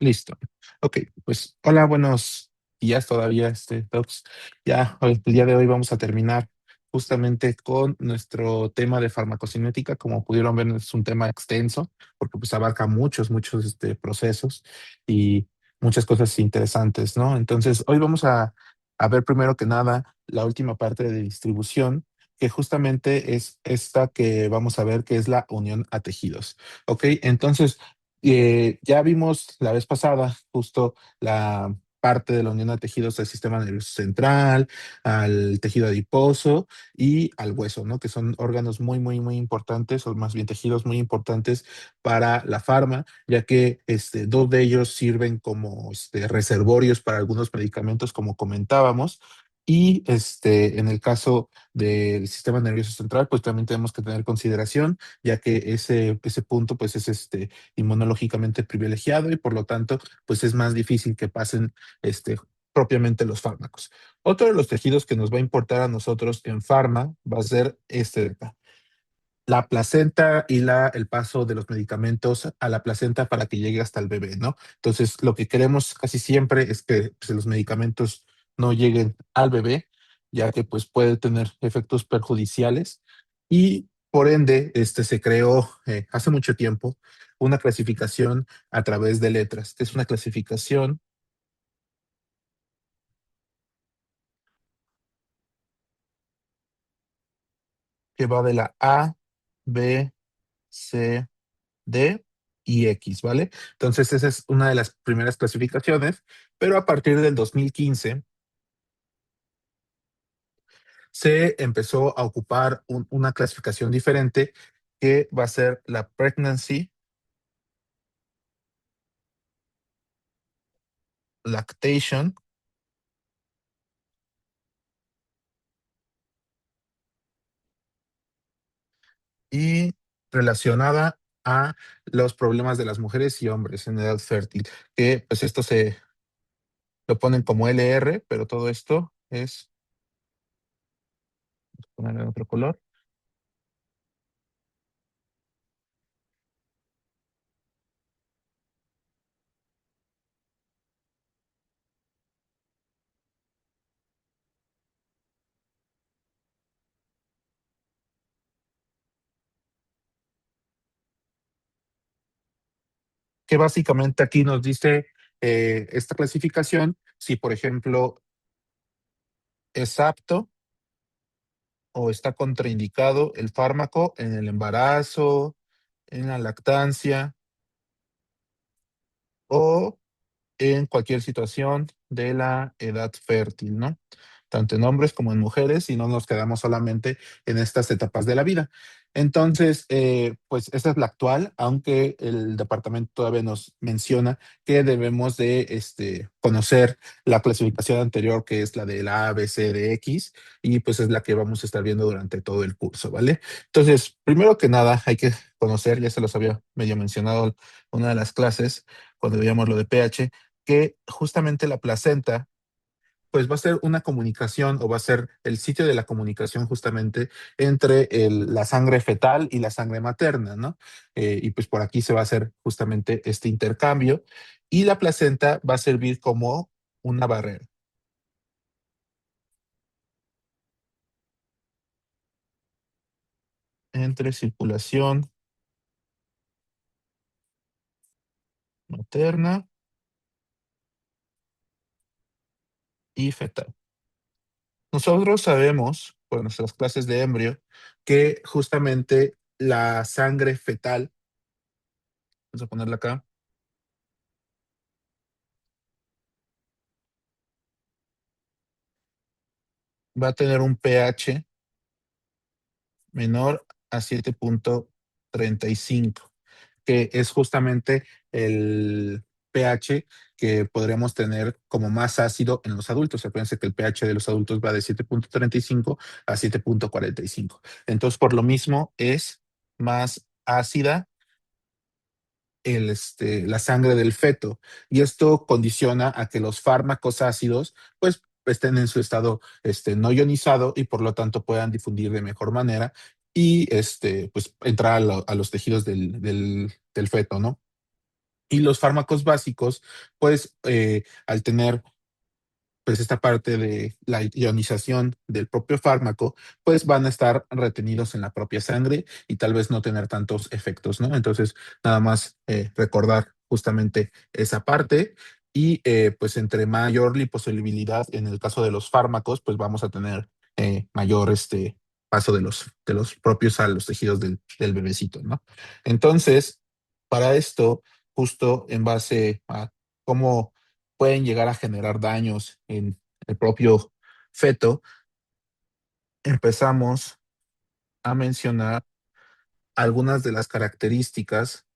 Listo. Ok, pues hola, buenos días todavía, Docs. El día de hoy vamos a terminar justamente con nuestro tema de farmacocinética. Como pudieron ver, es un tema extenso porque pues abarca muchos procesos y muchas cosas interesantes, ¿no? Entonces, hoy vamos a ver primero que nada la última parte de distribución, que justamente es esta que vamos a ver, que es la unión a tejidos. Ok, entonces ya vimos la vez pasada justo la parte de la unión a tejidos del sistema nervioso central, al tejido adiposo y al hueso, ¿no? Que son órganos muy importantes, o más bien tejidos muy importantes para la farma, ya que dos de ellos sirven como reservorios para algunos medicamentos, como comentábamos. Y en el caso del sistema nervioso central, pues también tenemos que tener consideración, ya que ese punto pues es inmunológicamente privilegiado y por lo tanto, pues es más difícil que pasen propiamente los fármacos. Otro de los tejidos que nos va a importar a nosotros en farma va a ser este de acá. La placenta y el paso de los medicamentos a la placenta para que llegue hasta el bebé, ¿no? Entonces, lo que queremos casi siempre es que pues, los medicamentos no lleguen al bebé, ya que pues puede tener efectos perjudiciales y por ende, se creó hace mucho tiempo una clasificación a través de letras, que es una clasificación que va de la A, B, C, D y X, ¿vale? Entonces, esa es una de las primeras clasificaciones, pero a partir del 2015 se empezó a ocupar una clasificación diferente que va a ser la Pregnancy, Lactation y relacionada a los problemas de las mujeres y hombres en edad fértil, que pues esto se lo ponen como LR, pero todo esto es, ponerle otro color, que básicamente aquí nos dice esta clasificación, si por ejemplo es apto o está contraindicado el fármaco en el embarazo, en la lactancia o en cualquier situación de la edad fértil, ¿no? Tanto en hombres como en mujeres, y no nos quedamos solamente en estas etapas de la vida. Entonces, pues esta es la actual, aunque el departamento todavía nos menciona que debemos de conocer la clasificación anterior, que es la de la A, B, C, D, X, y pues es la que vamos a estar viendo durante todo el curso, ¿vale? Entonces, primero que nada, hay que conocer, ya se los había medio mencionado una de las clases, cuando veíamos lo de pH, que justamente la placenta, pues va a ser una comunicación o va a ser el sitio de la comunicación justamente entre la sangre fetal y la sangre materna, ¿no? Y pues por aquí se va a hacer justamente este intercambio y la placenta va a servir como una barrera entre circulación materna y fetal. Nosotros sabemos, por nuestras clases de embrio, que justamente la sangre fetal, vamos a ponerla acá, va a tener un pH menor a 7.35, que es justamente el pH que podremos tener como más ácido en los adultos. Acuérdense que el pH de los adultos va de 7.35 a 7.45. Entonces, por lo mismo, es más ácida la sangre del feto. Y esto condiciona a que los fármacos ácidos, pues, estén en su estado no ionizado y por lo tanto puedan difundir de mejor manera y pues entrar a los tejidos del feto, ¿no? Y los fármacos básicos, pues al tener pues esta parte de la ionización del propio fármaco, pues van a estar retenidos en la propia sangre y tal vez no tener tantos efectos, ¿no? Entonces, nada más recordar justamente esa parte y pues entre mayor liposolubilidad en el caso de los fármacos, pues vamos a tener mayor paso de los propios a los tejidos del bebecito, ¿no? Entonces, para esto, justo en base a cómo pueden llegar a generar daños en el propio feto, empezamos a mencionar algunas de las características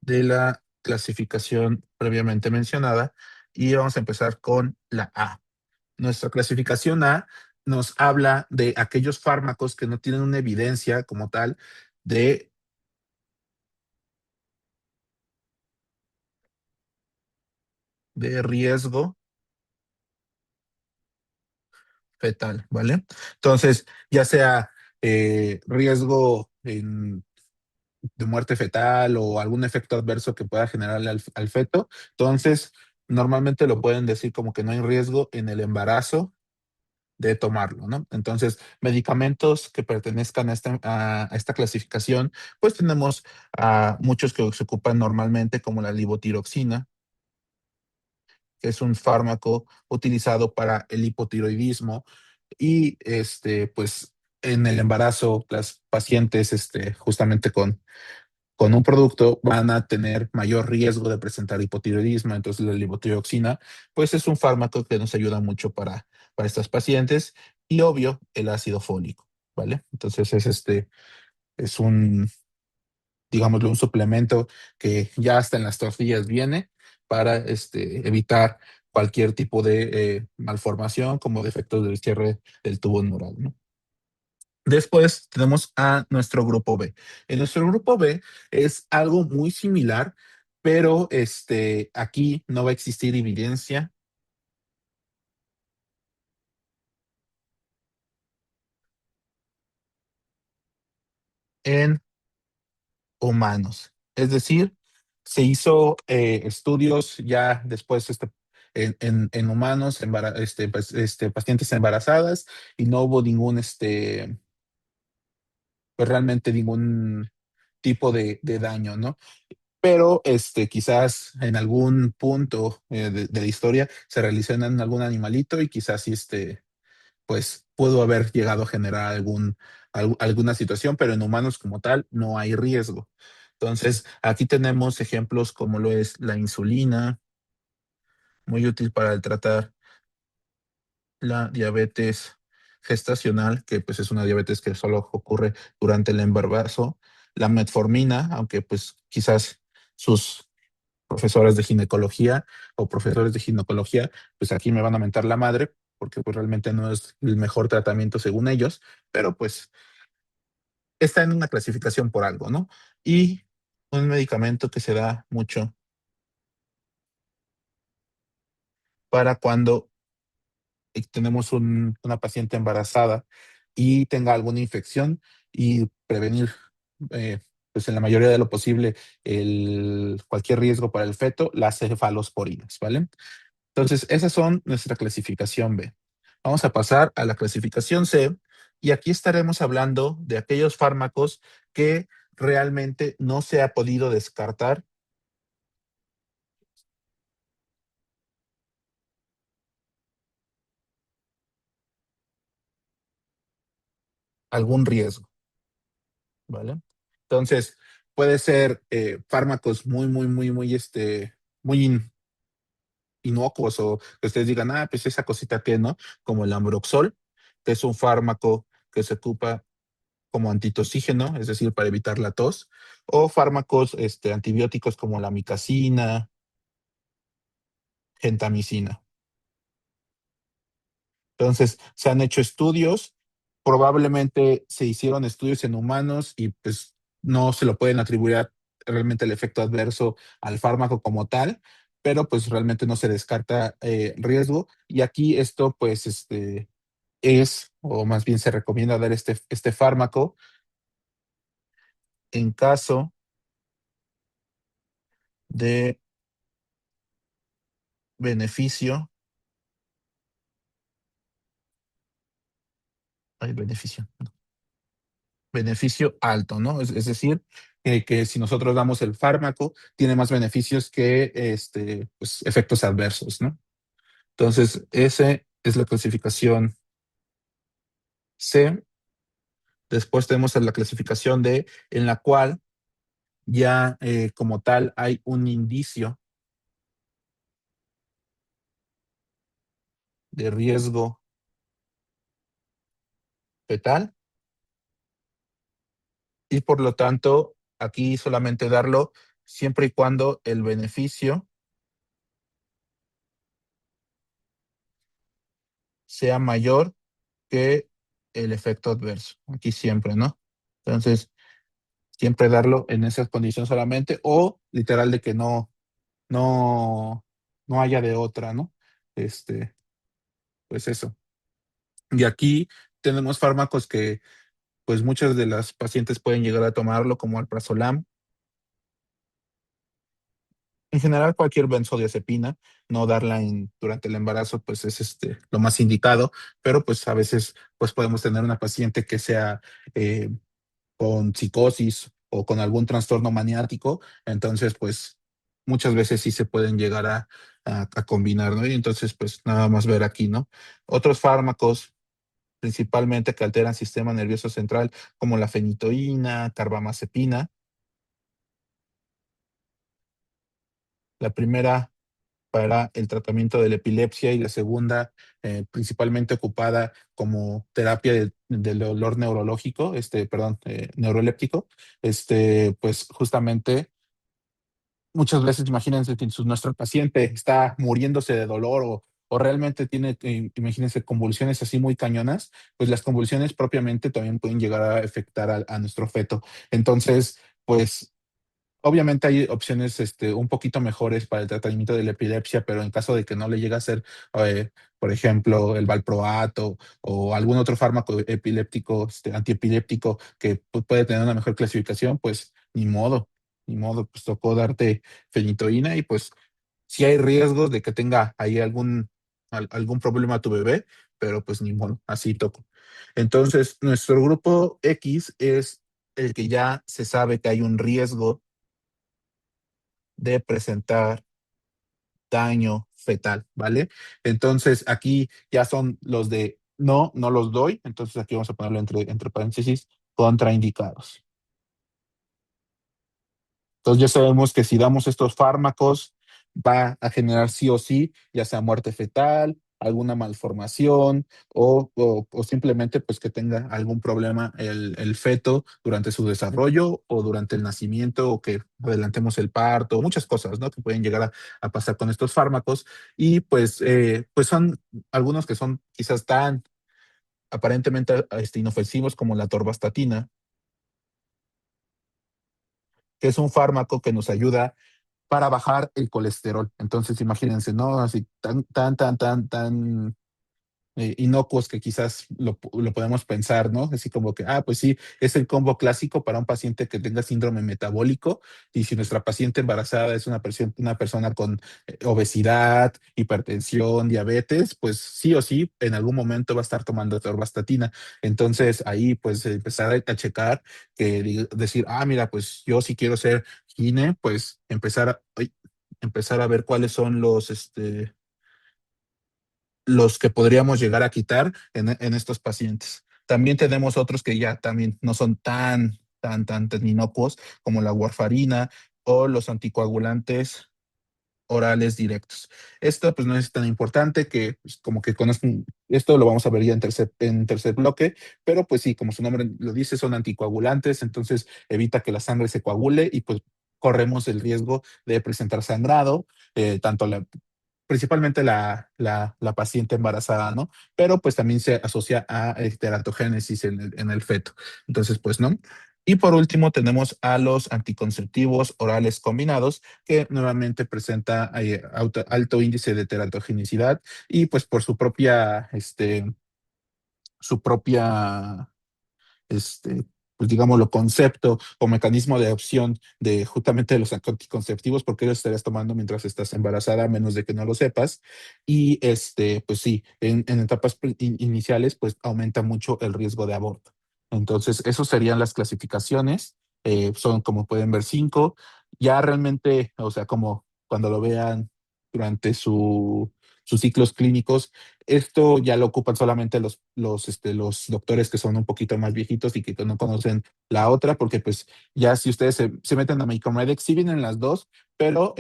de la clasificación previamente mencionada y vamos a empezar con la A. Nuestra clasificación A nos habla de aquellos fármacos que no tienen una evidencia como tal de, de riesgo fetal, ¿vale? Entonces, ya sea riesgo de muerte fetal o algún efecto adverso que pueda generarle al feto. Entonces, normalmente lo pueden decir como que no hay riesgo en el embarazo de tomarlo, ¿no? Entonces, medicamentos que pertenezcan a esta clasificación, pues tenemos a muchos que se ocupan normalmente como la libotiroxina, que es un fármaco utilizado para el hipotiroidismo y pues en el embarazo las pacientes justamente con un producto van a tener mayor riesgo de presentar hipotiroidismo. Entonces, la levotiroxina, pues es un fármaco que nos ayuda mucho para estas pacientes y obvio, el ácido fólico, ¿vale? Entonces, es un, digámoslo, un suplemento que ya hasta en las tortillas viene para evitar cualquier tipo de malformación como defectos del cierre del tubo neural, ¿no? Después tenemos a nuestro grupo B. En nuestro grupo B es algo muy similar, pero aquí no va a existir evidencia en humanos. Es decir, se hizo estudios ya después en humanos, pacientes embarazadas, y no hubo ningún, pues realmente ningún tipo de daño, ¿no? Pero quizás en algún punto de la historia se realizó en algún animalito y quizás sí, pues pudo haber llegado a generar alguna situación, pero en humanos como tal no hay riesgo. Entonces, aquí tenemos ejemplos como lo es la insulina, muy útil para tratar la diabetes gestacional, que pues es una diabetes que solo ocurre durante el embarazo, la metformina, aunque pues quizás sus profesores de ginecología o profesores de ginecología, pues aquí me van a mentar la madre, porque pues realmente no es el mejor tratamiento según ellos, pero pues está en una clasificación por algo, ¿no? Y un medicamento que se da mucho para cuando tenemos una paciente embarazada y tenga alguna infección y prevenir, eh, pues en la mayoría de lo posible, cualquier riesgo para el feto, las cefalosporinas, ¿vale? Entonces, esas son nuestra clasificación B. Vamos a pasar a la clasificación C y aquí estaremos hablando de aquellos fármacos que realmente no se ha podido descartar algún riesgo, ¿vale? Entonces, puede ser fármacos muy, muy inocuos o que ustedes digan, ah, pues esa cosita que no, como el ambroxol, que es un fármaco que se ocupa como antitosígeno, es decir, para evitar la tos, o fármacos antibióticos como la micacina, gentamicina. Entonces, se han hecho estudios, probablemente se hicieron estudios en humanos y pues no se lo pueden atribuir realmente el efecto adverso al fármaco como tal, pero pues realmente no se descarta riesgo y aquí esto pues o más bien se recomienda dar este fármaco En caso de beneficio, hay beneficio alto, ¿no? Es decir, que si nosotros damos el fármaco, tiene más beneficios que pues, efectos adversos, ¿no? Entonces, esa es la clasificación C. Después tenemos la clasificación D, en la cual ya como tal hay un indicio de riesgo fetal y por lo tanto aquí solamente darlo siempre y cuando el beneficio sea mayor que el efecto adverso. Aquí siempre, ¿no? Entonces, siempre darlo en esas condiciones solamente o literal de que no, no haya de otra, ¿no? Este, pues eso. Y aquí tenemos fármacos que pues muchas de las pacientes pueden llegar a tomarlo como alprazolam. En general, cualquier benzodiazepina, no darla durante el embarazo, pues es lo más indicado, pero pues a veces pues podemos tener una paciente que sea eh, con psicosis o con algún trastorno maniático, entonces pues muchas veces sí se pueden llegar a combinar, ¿no? Y entonces pues nada más ver aquí, ¿no? Otros fármacos principalmente que alteran sistema nervioso central, como la fenitoína, carbamazepina. La primera para el tratamiento de la epilepsia y la segunda principalmente ocupada como terapia del dolor neurológico, perdón, neuroléptico, pues justamente muchas veces imagínense que nuestro paciente está muriéndose de dolor o realmente tiene, imagínense, convulsiones así muy cañonas, pues las convulsiones propiamente también pueden llegar a afectar a nuestro feto. Entonces, pues obviamente hay opciones un poquito mejores para el tratamiento de la epilepsia, pero en caso de que no le llegue a ser, eh, por ejemplo, el valproato o algún otro fármaco epiléptico, antiepiléptico que puede tener una mejor clasificación, pues ni modo, pues tocó darte fenitoína y pues sí hay riesgos de que tenga ahí algún problema a tu bebé, pero pues ni modo, así tocó. Entonces, nuestro grupo X es el que ya se sabe que hay un riesgo de presentar daño fetal, ¿vale? Entonces aquí ya son los de no los doy, entonces aquí vamos a ponerlo entre paréntesis, contraindicados. Entonces ya sabemos que si damos estos fármacos va a generar sí o sí, ya sea muerte fetal, alguna malformación o simplemente pues que tenga algún problema el feto durante su desarrollo o durante el nacimiento o que adelantemos el parto, muchas cosas, ¿no? Que pueden llegar a pasar con estos fármacos y pues son algunos que son quizás tan aparentemente inofensivos como la torvastatina, que es un fármaco que nos ayuda para bajar el colesterol. Entonces, imagínense, ¿no? Así tan inocuos que quizás lo podemos pensar, ¿no? Así como que, pues sí, es el combo clásico para un paciente que tenga síndrome metabólico y si nuestra paciente embarazada es una persona con obesidad, hipertensión, diabetes, pues sí o sí, en algún momento va a estar tomando atorvastatina. Entonces ahí pues empezar a checar, decir, mira, pues yo si quiero ser gine, pues empezar a ver cuáles son los que podríamos llegar a quitar en estos pacientes. También tenemos otros que ya también no son tan inocuos como la warfarina o los anticoagulantes orales directos. Esto pues no es tan importante que pues, como que conozcan, esto lo vamos a ver ya en tercer bloque, pero pues sí, como su nombre lo dice, son anticoagulantes, entonces evita que la sangre se coagule y pues corremos el riesgo de presentar sangrado, tanto principalmente la paciente embarazada, ¿no? Pero pues también se asocia a teratogénesis en el feto. Entonces, pues no. Y por último tenemos a los anticonceptivos orales combinados, que nuevamente presenta alto índice de teratogenicidad y pues por su propia, este, pues digámoslo, concepto o mecanismo de opción de justamente de los anticonceptivos, porque los estarías tomando mientras estás embarazada, a menos de que no lo sepas. Y pues sí, en etapas iniciales, pues aumenta mucho el riesgo de aborto. Entonces, esas serían las clasificaciones. Son, como pueden ver, cinco. Ya realmente, o sea, como cuando lo vean durante sus ciclos clínicos, esto ya lo ocupan solamente los doctores que son un poquito más viejitos y que no conocen la otra, porque pues ya si ustedes se meten a Micromedex, sí vienen las dos, pero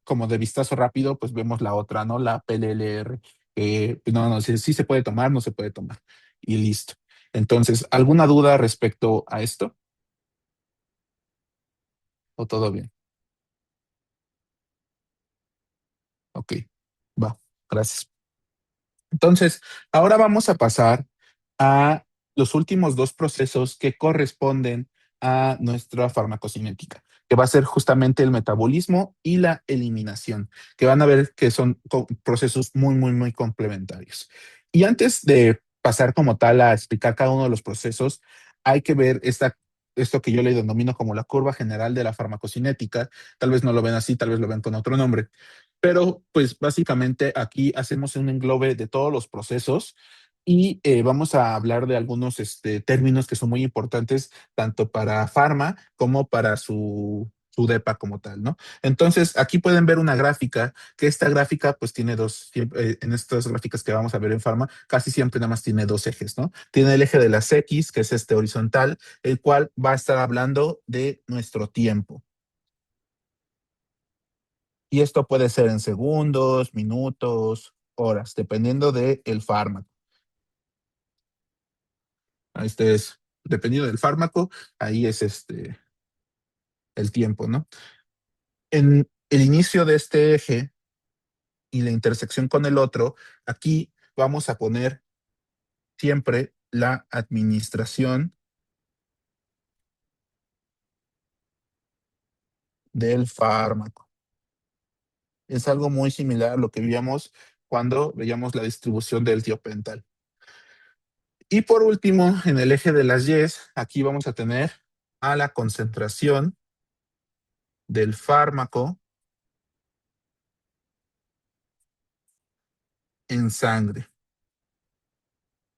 como de vistazo rápido, pues vemos la otra, ¿no? La PLLR. Pues no, no, sí se puede tomar, no se puede tomar. Y listo. Entonces, ¿alguna duda respecto a esto? ¿O todo bien? Ok, va, gracias. Entonces, ahora vamos a pasar a los últimos dos procesos que corresponden a nuestra farmacocinética, que va a ser justamente el metabolismo y la eliminación, que van a ver que son procesos muy, muy, muy complementarios. Y antes de pasar como tal a explicar cada uno de los procesos, hay que ver esto que yo le denomino como la curva general de la farmacocinética. Tal vez no lo ven así, tal vez lo ven con otro nombre. Pero pues básicamente aquí hacemos un englobe de todos los procesos y vamos a hablar de algunos términos que son muy importantes tanto para Pharma como para su DEPA como tal, ¿no? Entonces, aquí pueden ver una gráfica, que esta gráfica pues tiene en estas gráficas que vamos a ver en Pharma, casi siempre nada más tiene dos ejes, ¿no? Tiene el eje de las X, que es este horizontal, el cual va a estar hablando de nuestro tiempo. Y esto puede ser en segundos, minutos, horas, dependiendo del fármaco. Este es, dependiendo del fármaco, ahí es el tiempo, ¿no? En el inicio de este eje y la intersección con el otro, aquí vamos a poner siempre la administración del fármaco. Es algo muy similar a lo que veíamos cuando veíamos la distribución del tiopental. Y por último, en el eje de las Y's, aquí vamos a tener a la concentración del fármaco en sangre,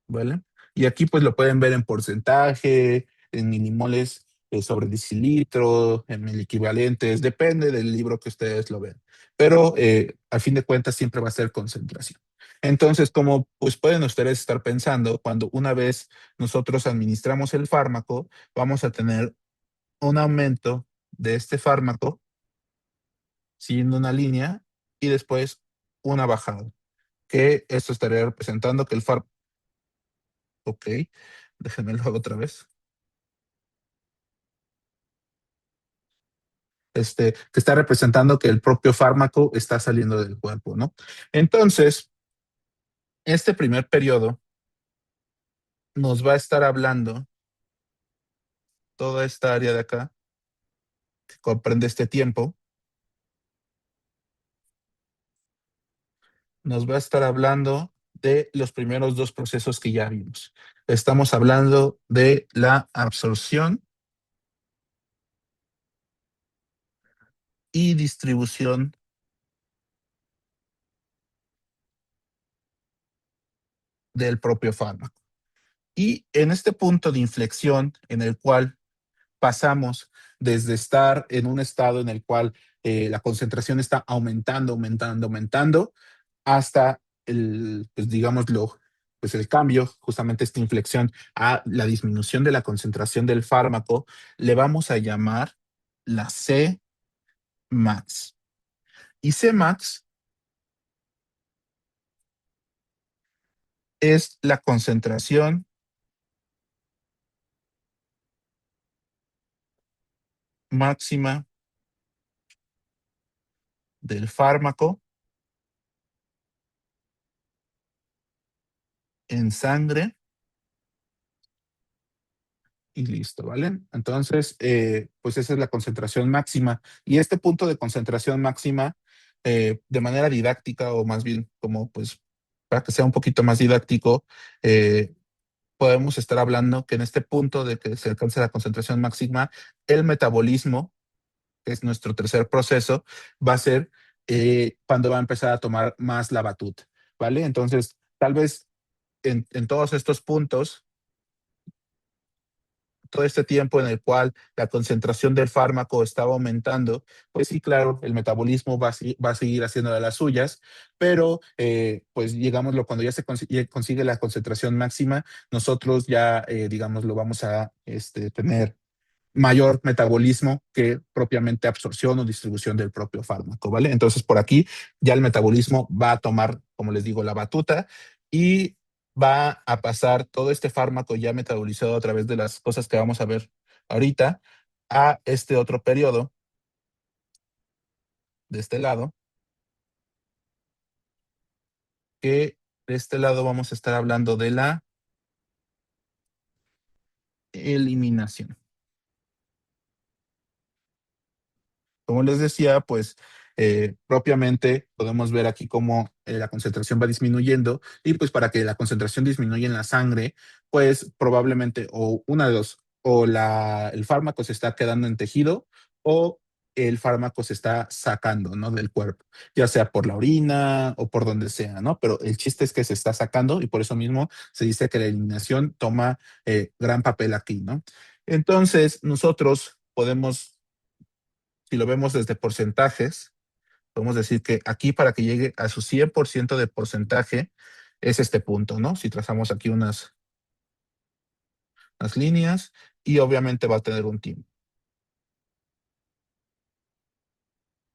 ¿vale? Y aquí pues lo pueden ver en porcentaje, en milimoles sobre decilitro, en equivalentes, depende del libro que ustedes lo ven. Pero a fin de cuentas siempre va a ser concentración. Entonces, como pues pueden ustedes estar pensando, cuando una vez nosotros administramos el fármaco, vamos a tener un aumento de este fármaco siguiendo una línea y después una bajada, que esto estaría representando que el fármaco, ok, déjenme lo hago otra vez, que está representando que el propio fármaco está saliendo del cuerpo, ¿no? Entonces, este primer periodo nos va a estar hablando toda esta área de acá, que comprende este tiempo, nos va a estar hablando de los primeros dos procesos que ya vimos. Estamos hablando de la absorción y distribución del propio fármaco. Y en este punto de inflexión en el cual pasamos desde estar en un estado en el cual la concentración está aumentando, aumentando, aumentando, hasta pues digámoslo, pues el cambio, justamente esta inflexión a la disminución de la concentración del fármaco, le vamos a llamar la C max. Y C max es la concentración máxima del fármaco en sangre y listo, ¿vale? Entonces, pues esa es la concentración máxima. Y este punto de concentración máxima, de manera didáctica, o más bien como pues para que sea un poquito más didáctico, podemos estar hablando que en este punto de que se alcance la concentración máxima, el metabolismo, que es nuestro tercer proceso, va a ser cuando va a empezar a tomar más la batuta, ¿vale? Entonces, tal vez en todos estos puntos, todo este tiempo en el cual la concentración del fármaco estaba aumentando, pues sí, claro, el metabolismo va a seguir haciendo de las suyas, pero pues digámoslo, cuando ya se consigue la concentración máxima, nosotros ya, digamos, lo vamos a tener mayor metabolismo que propiamente absorción o distribución del propio fármaco, ¿vale? Entonces, por aquí ya el metabolismo va a tomar, como les digo, la batuta y va a pasar todo este fármaco ya metabolizado a través de las cosas que vamos a ver ahorita a este otro periodo de este lado, que de este lado vamos a estar hablando de la eliminación. Como les decía, pues propiamente podemos ver aquí cómo la concentración va disminuyendo y pues para que la concentración disminuya en la sangre, pues probablemente o una de dos, o el fármaco se está quedando en tejido o el fármaco se está sacando, ¿no? Del cuerpo, ya sea por la orina o por donde sea, ¿no? Pero el chiste es que se está sacando y por eso mismo se dice que la eliminación toma gran papel aquí, ¿no? Entonces, nosotros podemos, si lo vemos desde porcentajes, podemos decir que aquí para que llegue a su 100% de porcentaje es este punto, ¿no? Si trazamos aquí unas líneas y obviamente va a tener un tiempo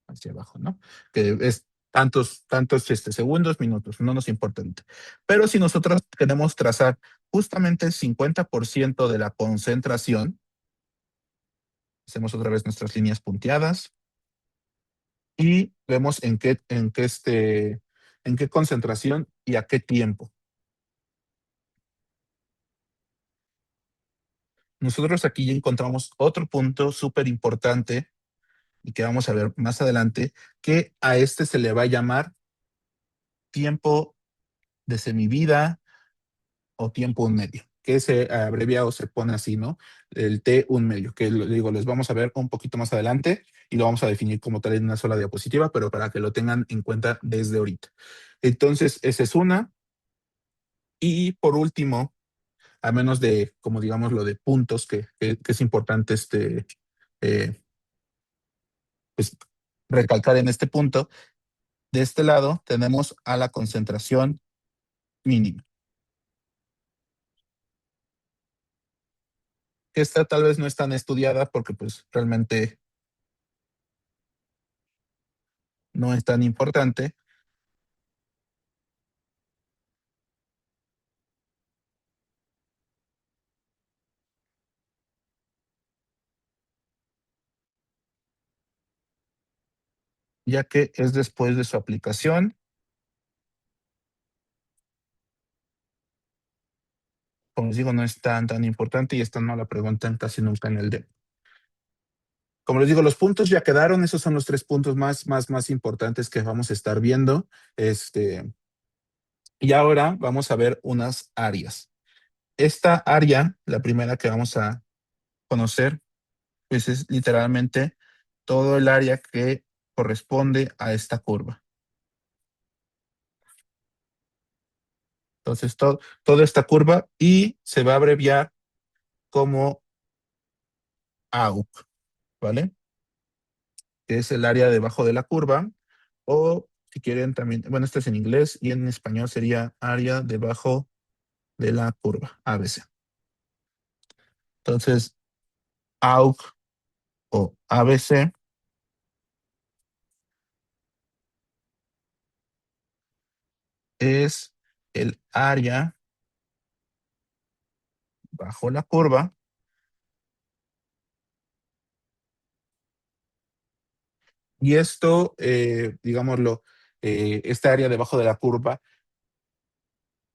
hacia abajo, ¿no? Que es tantos segundos, minutos, no nos importa ahorita. Pero si nosotros queremos trazar justamente el 50% de la concentración, hacemos otra vez nuestras líneas punteadas y vemos en qué concentración y a qué tiempo. Nosotros aquí ya encontramos otro punto súper importante y que vamos a ver más adelante, que a este se le va a llamar tiempo de semivida o tiempo un medio, que se abrevia o se pone así, ¿no? El T un medio, que lo digo, les vamos a ver un poquito más adelante y lo vamos a definir como tal en una sola diapositiva, pero para que lo tengan en cuenta desde ahorita. Entonces, esa es una. Y por último, a menos de, como digamos, lo de puntos, que es importante eh, pues, recalcar en este punto, de este lado tenemos a la concentración mínima. Esta tal vez no es tan estudiada porque pues realmente no es tan importante, ya que es después de su aplicación. Como les digo, no es tan importante y esta no la preguntan casi nunca en el D. Como les digo, los puntos ya quedaron. Esos son los tres puntos más importantes que vamos a estar viendo. Y ahora vamos a ver unas áreas. Esta área, la primera que vamos a conocer, pues es literalmente todo el área que corresponde a esta curva. Entonces, toda esta curva y se va a abreviar como AUC, ¿vale? Que es el área debajo de la curva. O si quieren también, bueno, esto es en inglés y en español sería área debajo de la curva, ABC. Entonces, AUC o ABC es el área bajo la curva y esto, digámoslo, esta área debajo de la curva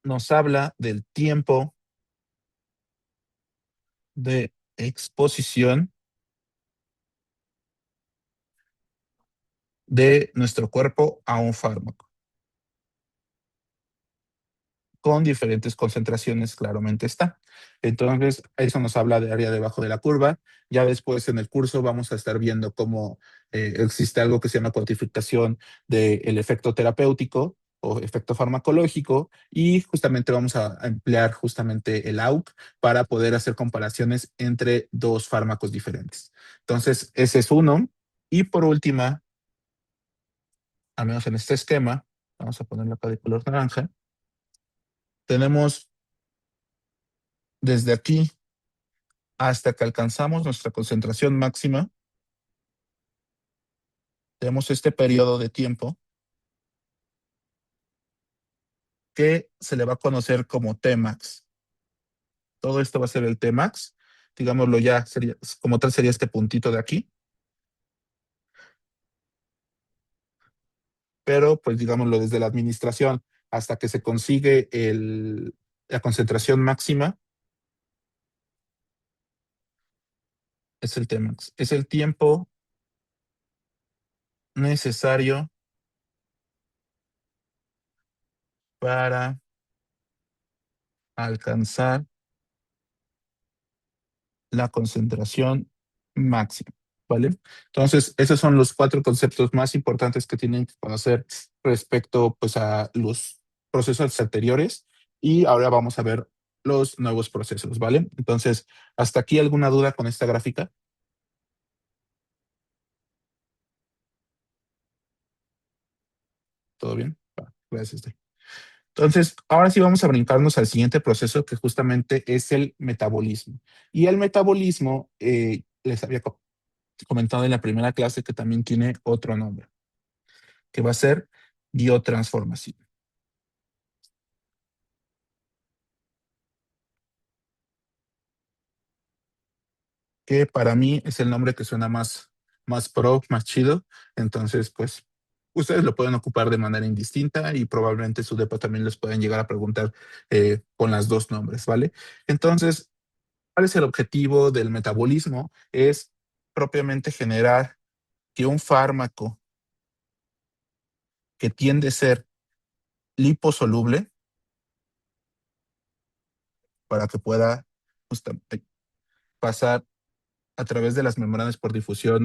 nos habla del tiempo de exposición de nuestro cuerpo a un fármaco. con diferentes concentraciones, claramente está. Entonces, eso nos habla de área debajo de la curva. Ya después en el curso vamos a estar viendo cómo existe algo que se llama cuantificación del efecto terapéutico o efecto farmacológico, y justamente vamos a emplear justamente el AUC para poder hacer comparaciones entre dos fármacos diferentes. Entonces, ese es uno. Y por última, al menos en este esquema, vamos a ponerlo acá de color naranja, tenemos desde aquí hasta que alcanzamos nuestra concentración máxima, tenemos este periodo de tiempo que se le va a conocer como Tmax. Todo esto va a ser el Tmax. Digámoslo ya, sería, como tal sería este puntito de aquí. Pero pues digámoslo desde la administración hasta que se consigue la concentración máxima, es el Tmax. Es el tiempo necesario para alcanzar la concentración máxima, ¿vale? Entonces, esos son los cuatro conceptos más importantes que tienen que conocer respecto, pues, a los procesos anteriores, y ahora vamos a ver los nuevos procesos, ¿vale? Entonces, ¿hasta aquí alguna duda con esta gráfica? ¿Todo bien? Gracias. Entonces, ahora sí vamos a brincarnos al siguiente proceso, que justamente es el metabolismo. Y el metabolismo, les había comentado en la primera clase que también tiene otro nombre, que va a ser biotransformación, que para mí es el nombre que suena más pro, más chido. Entonces, pues, ustedes lo pueden ocupar de manera indistinta y probablemente su depa también les pueden llegar a preguntar con las dos nombres, ¿vale? Entonces, ¿cuál es el objetivo del metabolismo? Es propiamente generar que un fármaco que tiende a ser liposoluble para que pueda justamente pasar a través de las membranas por difusión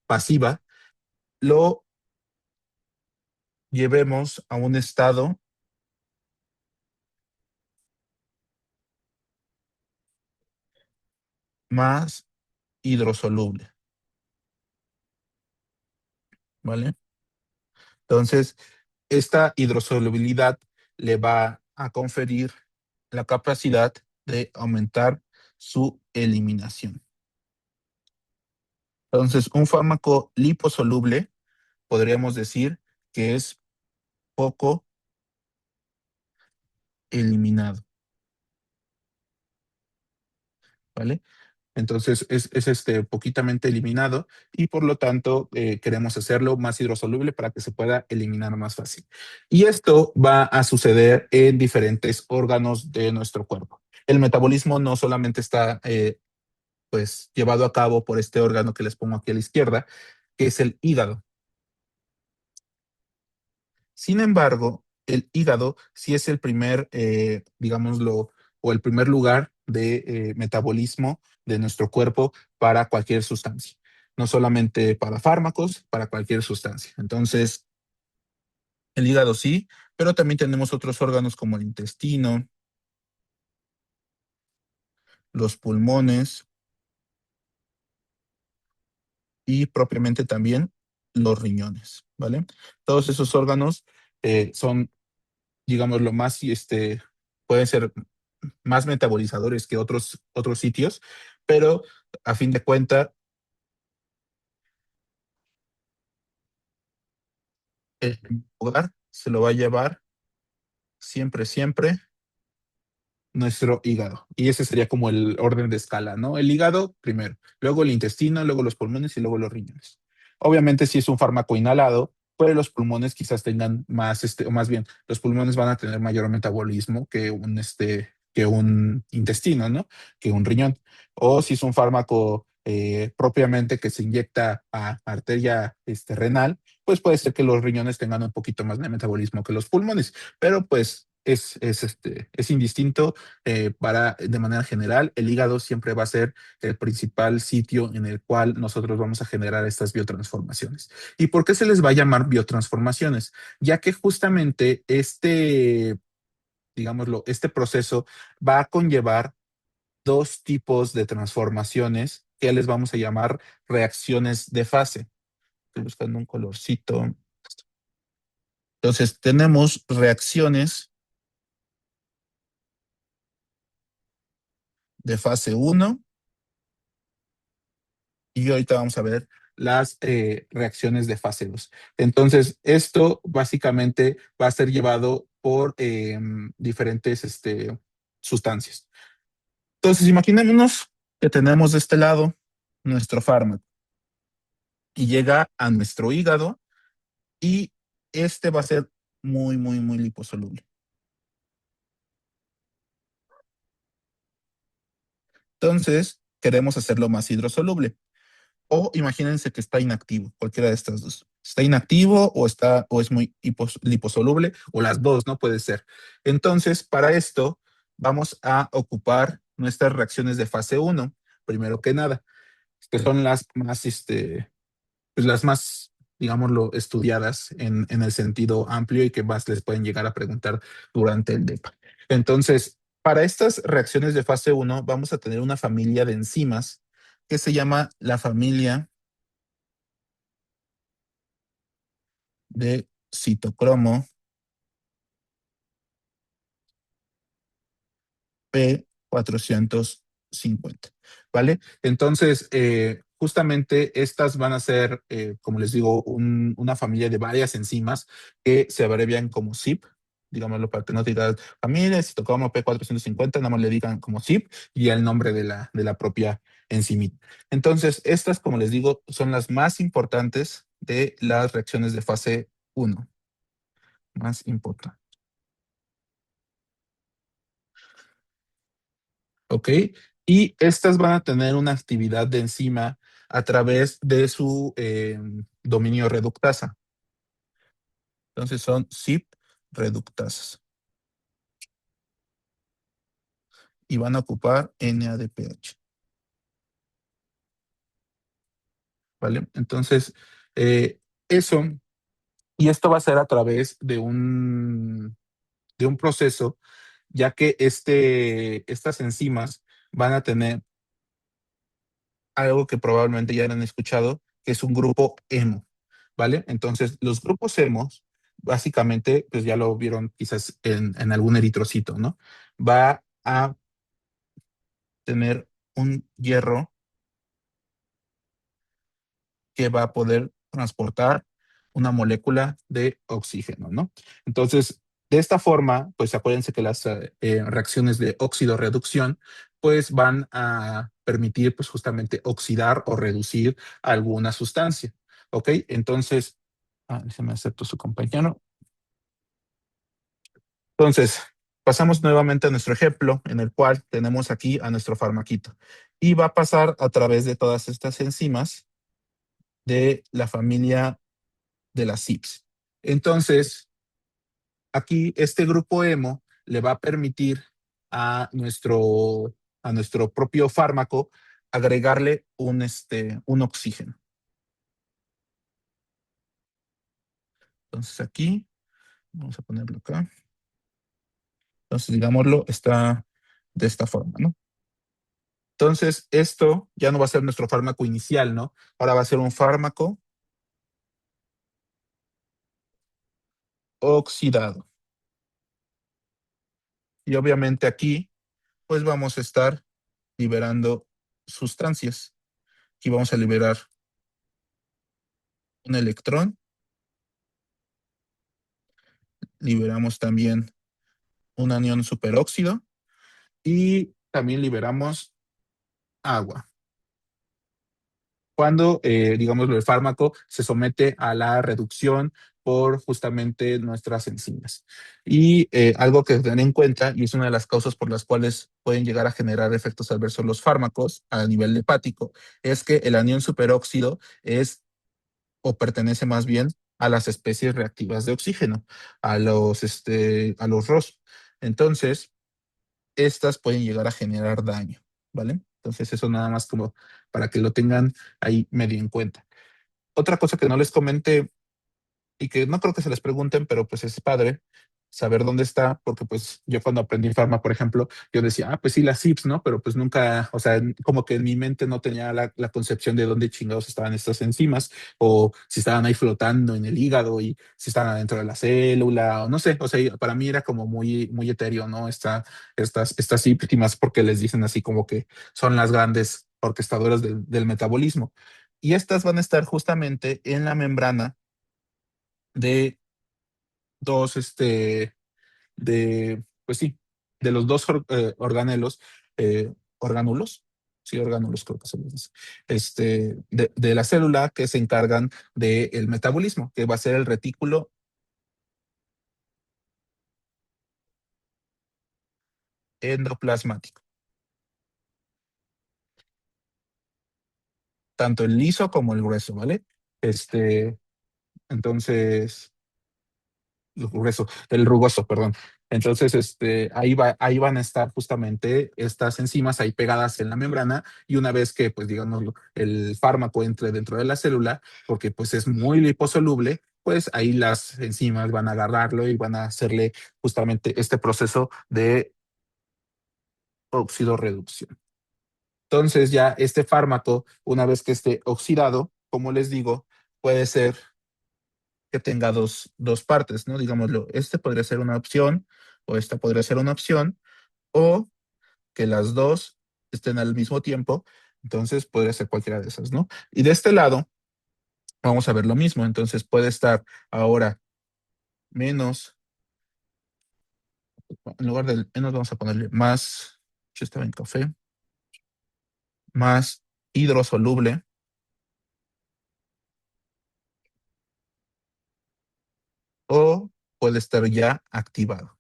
pasiva, lo llevemos a un estado más hidrosoluble, ¿vale? Entonces, esta hidrosolubilidad le va a conferir la capacidad de aumentar su eliminación. Entonces, un fármaco liposoluble podríamos decir que es poco eliminado, ¿vale? Entonces es poquitamente eliminado, y por lo tanto queremos hacerlo más hidrosoluble para que se pueda eliminar más fácil. Y esto va a suceder en diferentes órganos de nuestro cuerpo. El metabolismo no solamente está pues llevado a cabo por este órgano que les pongo aquí a la izquierda, que es el hígado. Sin embargo, el hígado sí es el primer, digámoslo, o el primer lugar de metabolismo de nuestro cuerpo para cualquier sustancia. No solamente para fármacos, para cualquier sustancia. Entonces, el hígado sí, pero también tenemos otros órganos como el intestino, los pulmones y propiamente también los riñones, ¿vale? Todos esos órganos son, digamos, lo más, pueden ser más metabolizadores que otros sitios, pero a fin de cuentas, el lugar se lo va a llevar siempre nuestro hígado. Y ese sería como el orden de escala, ¿no? El hígado primero, luego el intestino, luego los pulmones y luego los riñones. Obviamente, si es un fármaco inhalado, pues los pulmones quizás tengan más, o más bien, los pulmones van a tener mayor metabolismo que un intestino, ¿no? Que un riñón. O si es un fármaco propiamente que se inyecta a arteria renal, pues puede ser que los riñones tengan un poquito más de metabolismo que los pulmones. Pero pues es indistinto de manera general. El hígado siempre va a ser el principal sitio en el cual nosotros vamos a generar estas biotransformaciones. ¿Y por qué se les va a llamar biotransformaciones? Ya que justamente digámoslo, este proceso va a conllevar dos tipos de transformaciones que les vamos a llamar reacciones de fase. Estoy buscando un colorcito. Entonces, tenemos reacciones de fase uno y ahorita vamos a ver las reacciones de fase 2. Entonces, esto básicamente va a ser llevado por diferentes sustancias. Entonces, imaginémonos que tenemos de este lado nuestro fármaco y llega a nuestro hígado y este va a ser muy, muy, muy liposoluble. Entonces, queremos hacerlo más hidrosoluble. O imagínense que está inactivo, cualquiera de estas dos. Está inactivo o es muy liposoluble, o las dos, ¿no? Puede ser. Entonces, para esto, vamos a ocupar nuestras reacciones de fase uno, primero que nada, que son las más, pues las más, digámoslo, estudiadas en el sentido amplio y que más les pueden llegar a preguntar durante el DEPA. Entonces, para estas reacciones de fase uno, vamos a tener una familia de enzimas que se llama la familia de citocromo P450, ¿vale? Entonces, justamente estas van a ser, como les digo, una familia de varias enzimas que se abrevian como CYP, digámoslo para que no digan familia de citocromo P450, nada más le digan como CYP y el nombre de la propia enzimita. Entonces, estas, como les digo, son las más importantes de las reacciones de fase uno, más importantes. ¿Ok? Y estas van a tener una actividad de enzima a través de su dominio reductasa. Entonces son CYP reductasas y van a ocupar NADPH. ¿Vale? Entonces, eso, y esto va a ser a través de un proceso, ya que estas enzimas van a tener algo que probablemente ya han escuchado, que es un grupo hemo, ¿vale? Entonces, los grupos hemos, básicamente, pues ya lo vieron quizás en algún eritrocito, ¿no? Va a tener un hierro que va a poder transportar una molécula de oxígeno, ¿no? Entonces, de esta forma, pues acuérdense que las reacciones de óxido-reducción, pues van a permitir, pues justamente oxidar o reducir alguna sustancia, ¿ok? Entonces, déjeme acepto su compañero. Entonces, pasamos nuevamente a nuestro ejemplo en el cual tenemos aquí a nuestro farmaquito y va a pasar a través de todas estas enzimas de la familia de las CYPs. Entonces, aquí este grupo hemo le va a permitir a nuestro propio fármaco agregarle un oxígeno. Entonces aquí, vamos a ponerlo acá. Entonces, digámoslo, está de esta forma, ¿no? Entonces, esto ya no va a ser nuestro fármaco inicial, ¿no? Ahora va a ser un fármaco oxidado. Y obviamente aquí, pues vamos a estar liberando sustancias. Aquí vamos a liberar un electrón, liberamos también un anión superóxido y también liberamos agua. Cuando, digamos, el fármaco se somete a la reducción por justamente nuestras enzimas. Y algo que tener en cuenta, y es una de las causas por las cuales pueden llegar a generar efectos adversos los fármacos a nivel hepático, es que el anión superóxido es o pertenece más bien a las especies reactivas de oxígeno, a los ROS. Entonces, estas pueden llegar a generar daño, ¿vale? Entonces, eso nada más como para que lo tengan ahí medio en cuenta. Otra cosa que no les comenté y que no creo que se les pregunten, pero pues es padre saber dónde está, porque pues yo cuando aprendí farma, por ejemplo, yo decía, pues sí, las CIPS, ¿no? Pero pues nunca, o sea, como que en mi mente no tenía la concepción de dónde chingados estaban estas enzimas, o si estaban ahí flotando en el hígado y si estaban adentro de la célula, o no sé, o sea, para mí era como muy etéreo, ¿no? Estas CIPS, y más porque les dicen así como que son las grandes orquestadoras del metabolismo. Y estas van a estar justamente en la membrana de dos, pues sí, de los dos organelos, orgánulos, sí, orgánulos creo que se les dice, de la célula que se encargan del metabolismo, que va a ser el retículo endoplasmático, tanto el liso como el grueso, ¿vale? Este, entonces, el rugoso, perdón. Entonces, ahí van a estar justamente estas enzimas ahí pegadas en la membrana y una vez que, pues, digamos, el fármaco entre dentro de la célula, porque pues es muy liposoluble, pues ahí las enzimas van a agarrarlo y van a hacerle justamente este proceso de oxidorreducción. Entonces, ya este fármaco, una vez que esté oxidado, como les digo, puede ser que tenga dos partes, ¿no? Digámoslo, este podría ser una opción o esta podría ser una opción o que las dos estén al mismo tiempo, entonces podría ser cualquiera de esas, ¿no? Y de este lado vamos a ver lo mismo, entonces puede estar ahora menos, en lugar del menos vamos a ponerle más, yo estaba en café, más hidrosoluble o puede estar ya activado.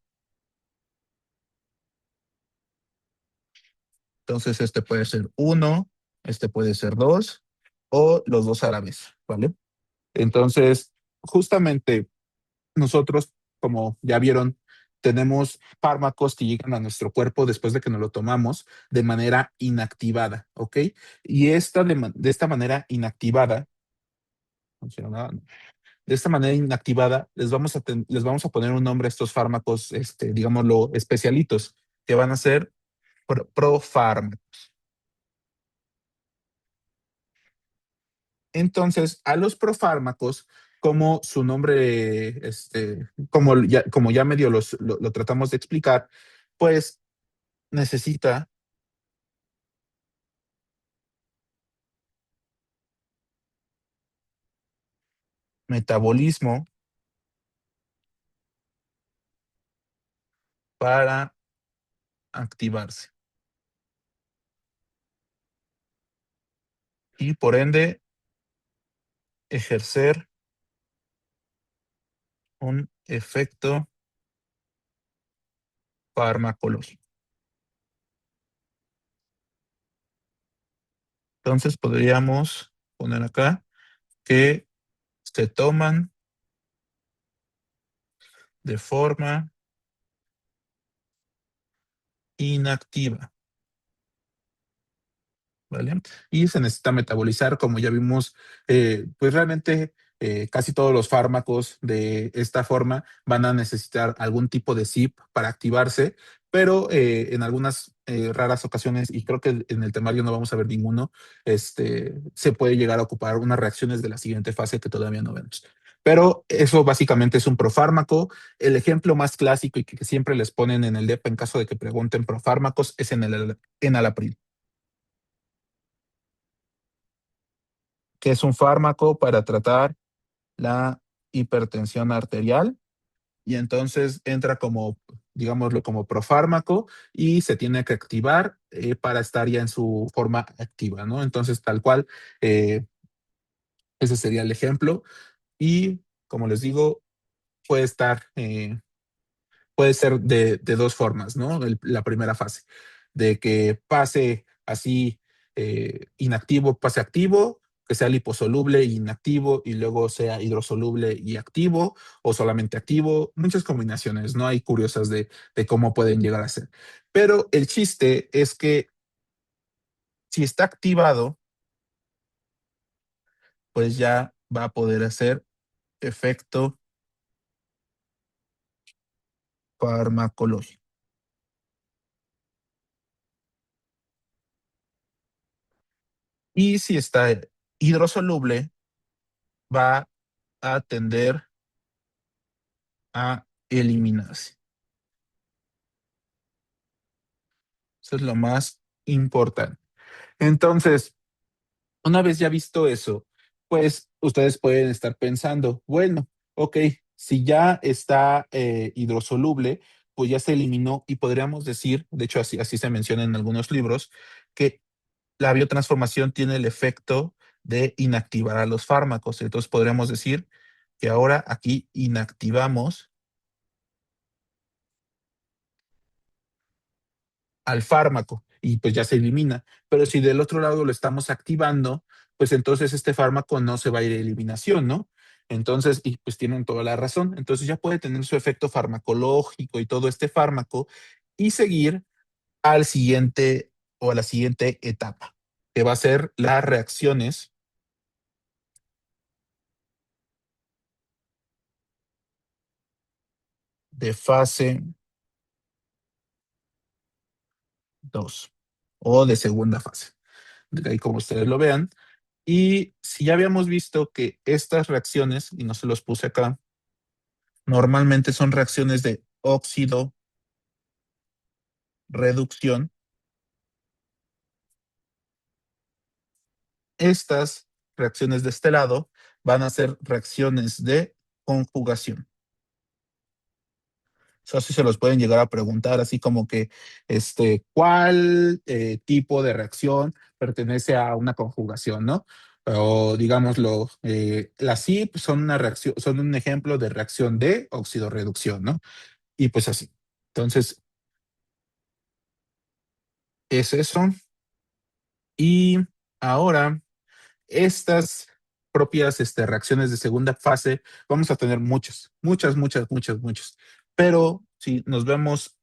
Entonces este puede ser uno, este puede ser dos o los dos a la vez, ¿vale? Entonces, justamente nosotros, como ya vieron, tenemos fármacos que llegan a nuestro cuerpo después de que nos lo tomamos de manera inactivada, ¿ok? Y de esta manera inactivada, funciona, de esta manera inactivada, les vamos a poner un nombre a estos fármacos, digámoslo, especialitos, que van a ser profármacos. Entonces, a los profármacos, como su nombre, como ya medio lo tratamos de explicar, pues necesita metabolismo para activarse y por ende ejercer un efecto farmacológico. Entonces podríamos poner acá que se toman de forma inactiva. ¿Vale? Y se necesita metabolizar, como ya vimos, pues realmente casi todos los fármacos de esta forma van a necesitar algún tipo de CYP para activarse, pero en algunas raras ocasiones, y creo que en el temario no vamos a ver ninguno, se puede llegar a ocupar unas reacciones de la siguiente fase que todavía no vemos. Pero eso básicamente es un profármaco. El ejemplo más clásico y que siempre les ponen en el DEPA en caso de que pregunten profármacos es en el enalapril, que es un fármaco para tratar la hipertensión arterial y entonces entra como, digámoslo, como profármaco y se tiene que activar para estar ya en su forma activa, ¿no? Entonces, tal cual, eh, ese sería el ejemplo y, como les digo, puede estar, puede ser de dos formas, ¿no? La primera fase, de que pase así inactivo, pase activo, que sea liposoluble e inactivo y luego sea hidrosoluble y activo o solamente activo. Muchas combinaciones, ¿no? Hay curiosas de cómo pueden llegar a ser. Pero el chiste es que si está activado, pues ya va a poder hacer efecto farmacológico. Y si está hidrosoluble, va a tender a eliminarse. Eso es lo más importante. Entonces, una vez ya visto eso, pues ustedes pueden estar pensando, bueno, ok, si ya está hidrosoluble, pues ya se eliminó y podríamos decir, de hecho así se menciona en algunos libros, que la biotransformación tiene el efecto de inactivar a los fármacos. Entonces podríamos decir que ahora aquí inactivamos al fármaco y pues ya se elimina. Pero si del otro lado lo estamos activando, pues entonces este fármaco no se va a ir a eliminación, ¿no? Entonces, y pues tienen toda la razón. Entonces ya puede tener su efecto farmacológico y todo este fármaco y seguir al siguiente o a la siguiente etapa, que va a ser las reacciones de fase 2 o de segunda fase, de ahí como ustedes lo vean. Y si ya habíamos visto que estas reacciones, y no se los puse acá, normalmente son reacciones de óxido, reducción. Estas reacciones de este lado van a ser reacciones de conjugación. Eso sí se los pueden llegar a preguntar, así como que, ¿cuál tipo de reacción pertenece a una conjugación, no? O digámoslo, las CIP son una reacción, son un ejemplo de reacción de óxido-reducción, ¿no? Y pues así. Entonces, es eso. Y ahora, estas propias reacciones de segunda fase, vamos a tener muchas, muchas, muchas, muchas, muchas. Pero si nos vemos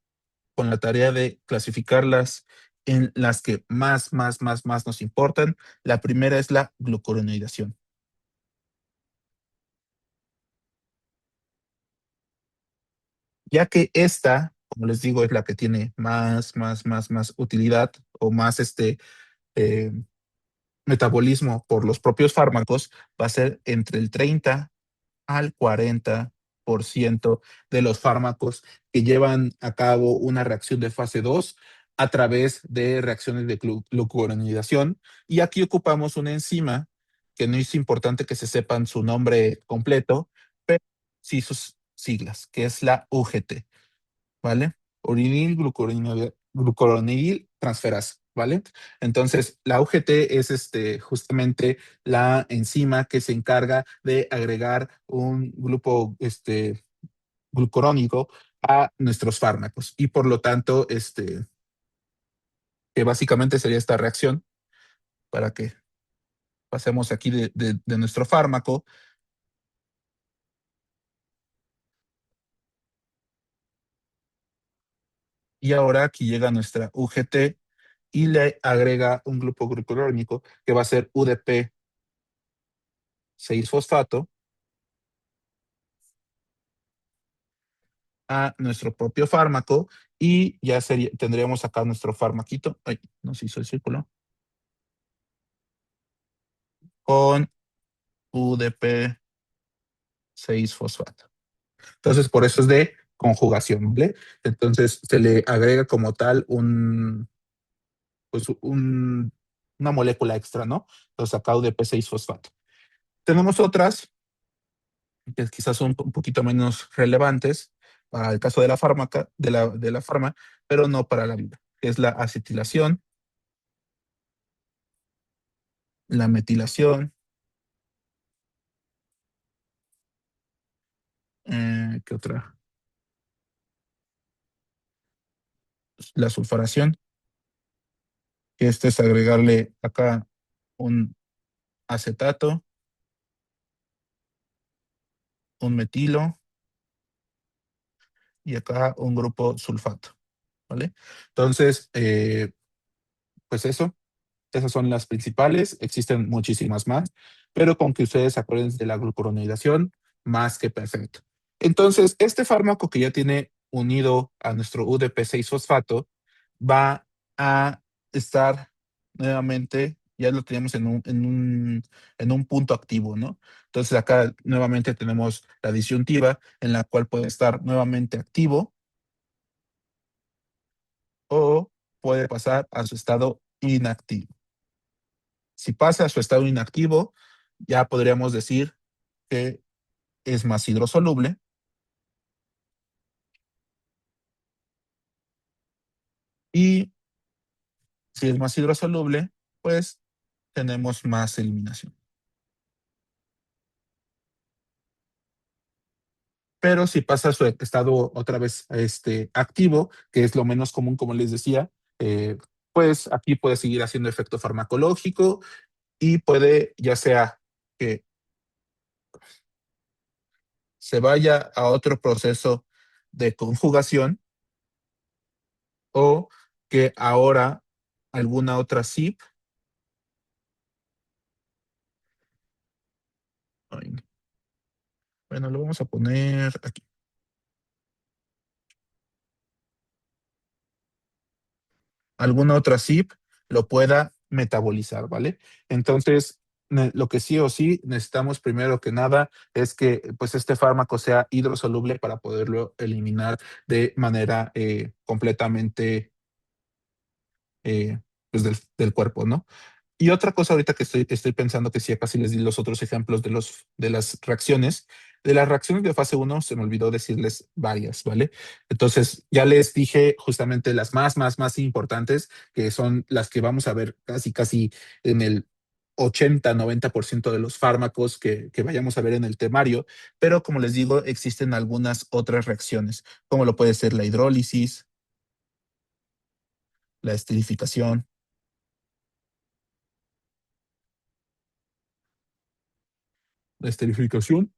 con la tarea de clasificarlas en las que más nos importan, la primera es la glucuronidación, ya que esta, como les digo, es la que tiene más utilidad o más eh, metabolismo por los propios fármacos, va a ser entre el 30 al 40% de los fármacos que llevan a cabo una reacción de fase 2 a través de reacciones de glucuronidación. Y aquí ocupamos una enzima que no es importante que se sepan su nombre completo, pero sí sus siglas, que es la UGT, ¿vale? Urinil glucuronidil transferasa, ¿vale? Entonces, la UGT es justamente la enzima que se encarga de agregar un grupo glucurónico a nuestros fármacos y por lo tanto, que básicamente sería esta reacción para que pasemos aquí de nuestro fármaco y ahora aquí llega nuestra UGT y le agrega un grupo glucurónico que va a ser UDP 6-fosfato a nuestro propio fármaco y ya tendríamos acá nuestro farmaquito, ay, no se hizo el círculo, con UDP 6-fosfato. Entonces, por eso es de conjugación, ¿vale? Entonces, se le agrega como tal pues una molécula extra, ¿no? Entonces, acá UDP 6-fosfato. Tenemos otras que quizás son un poquito menos relevantes para el caso de la fármaca, de la farma, pero no para la vida, que es la acetilación, la metilación, ¿qué otra? La sulfaración, que este es agregarle acá un acetato, un metilo y acá un grupo sulfato, ¿vale? Entonces, pues eso. Esas son las principales, existen muchísimas más, pero con que ustedes se acuerden de la glucuronidación, más que perfecto. Entonces, este fármaco que ya tiene unido a nuestro UDP6-fosfato va a estar nuevamente, ya lo tenemos en un punto activo, ¿no? Entonces, acá nuevamente tenemos la disyuntiva en la cual puede estar nuevamente activo o puede pasar a su estado inactivo. Si pasa a su estado inactivo, ya podríamos decir que es más hidrosoluble. Y si es más hidrosoluble, pues tenemos más eliminación. Pero si pasa a su estado otra vez activo, que es lo menos común, como les decía, pues aquí puede seguir haciendo efecto farmacológico y puede ya sea que se vaya a otro proceso de conjugación o que ahora alguna otra CYP, bueno, lo vamos a poner aquí. Alguna otra CYP lo pueda metabolizar, ¿vale? Entonces, lo que sí o sí necesitamos primero que nada es que pues este fármaco sea hidrosoluble para poderlo eliminar de manera completamente pues del cuerpo, ¿no? Y otra cosa ahorita que estoy pensando que sí, acá sí les di los otros ejemplos de las reacciones. De las reacciones de fase uno se me olvidó decirles varias, ¿vale? Entonces, ya les dije justamente las más importantes, que son las que vamos a ver casi en el 80-90% de los fármacos que vayamos a ver en el temario, pero como les digo, existen algunas otras reacciones, como lo puede ser la hidrólisis, la esterificación, la esterificación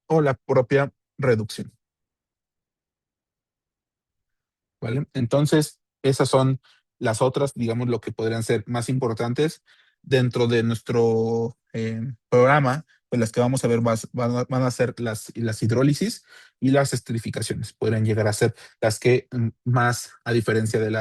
o la propia reducción. ¿Vale? Entonces, esas son las otras, digamos, lo que podrían ser más importantes dentro de nuestro programa, pues las que vamos a ver van a ser las hidrólisis y las esterificaciones. Podrían llegar a ser las que más, a diferencia de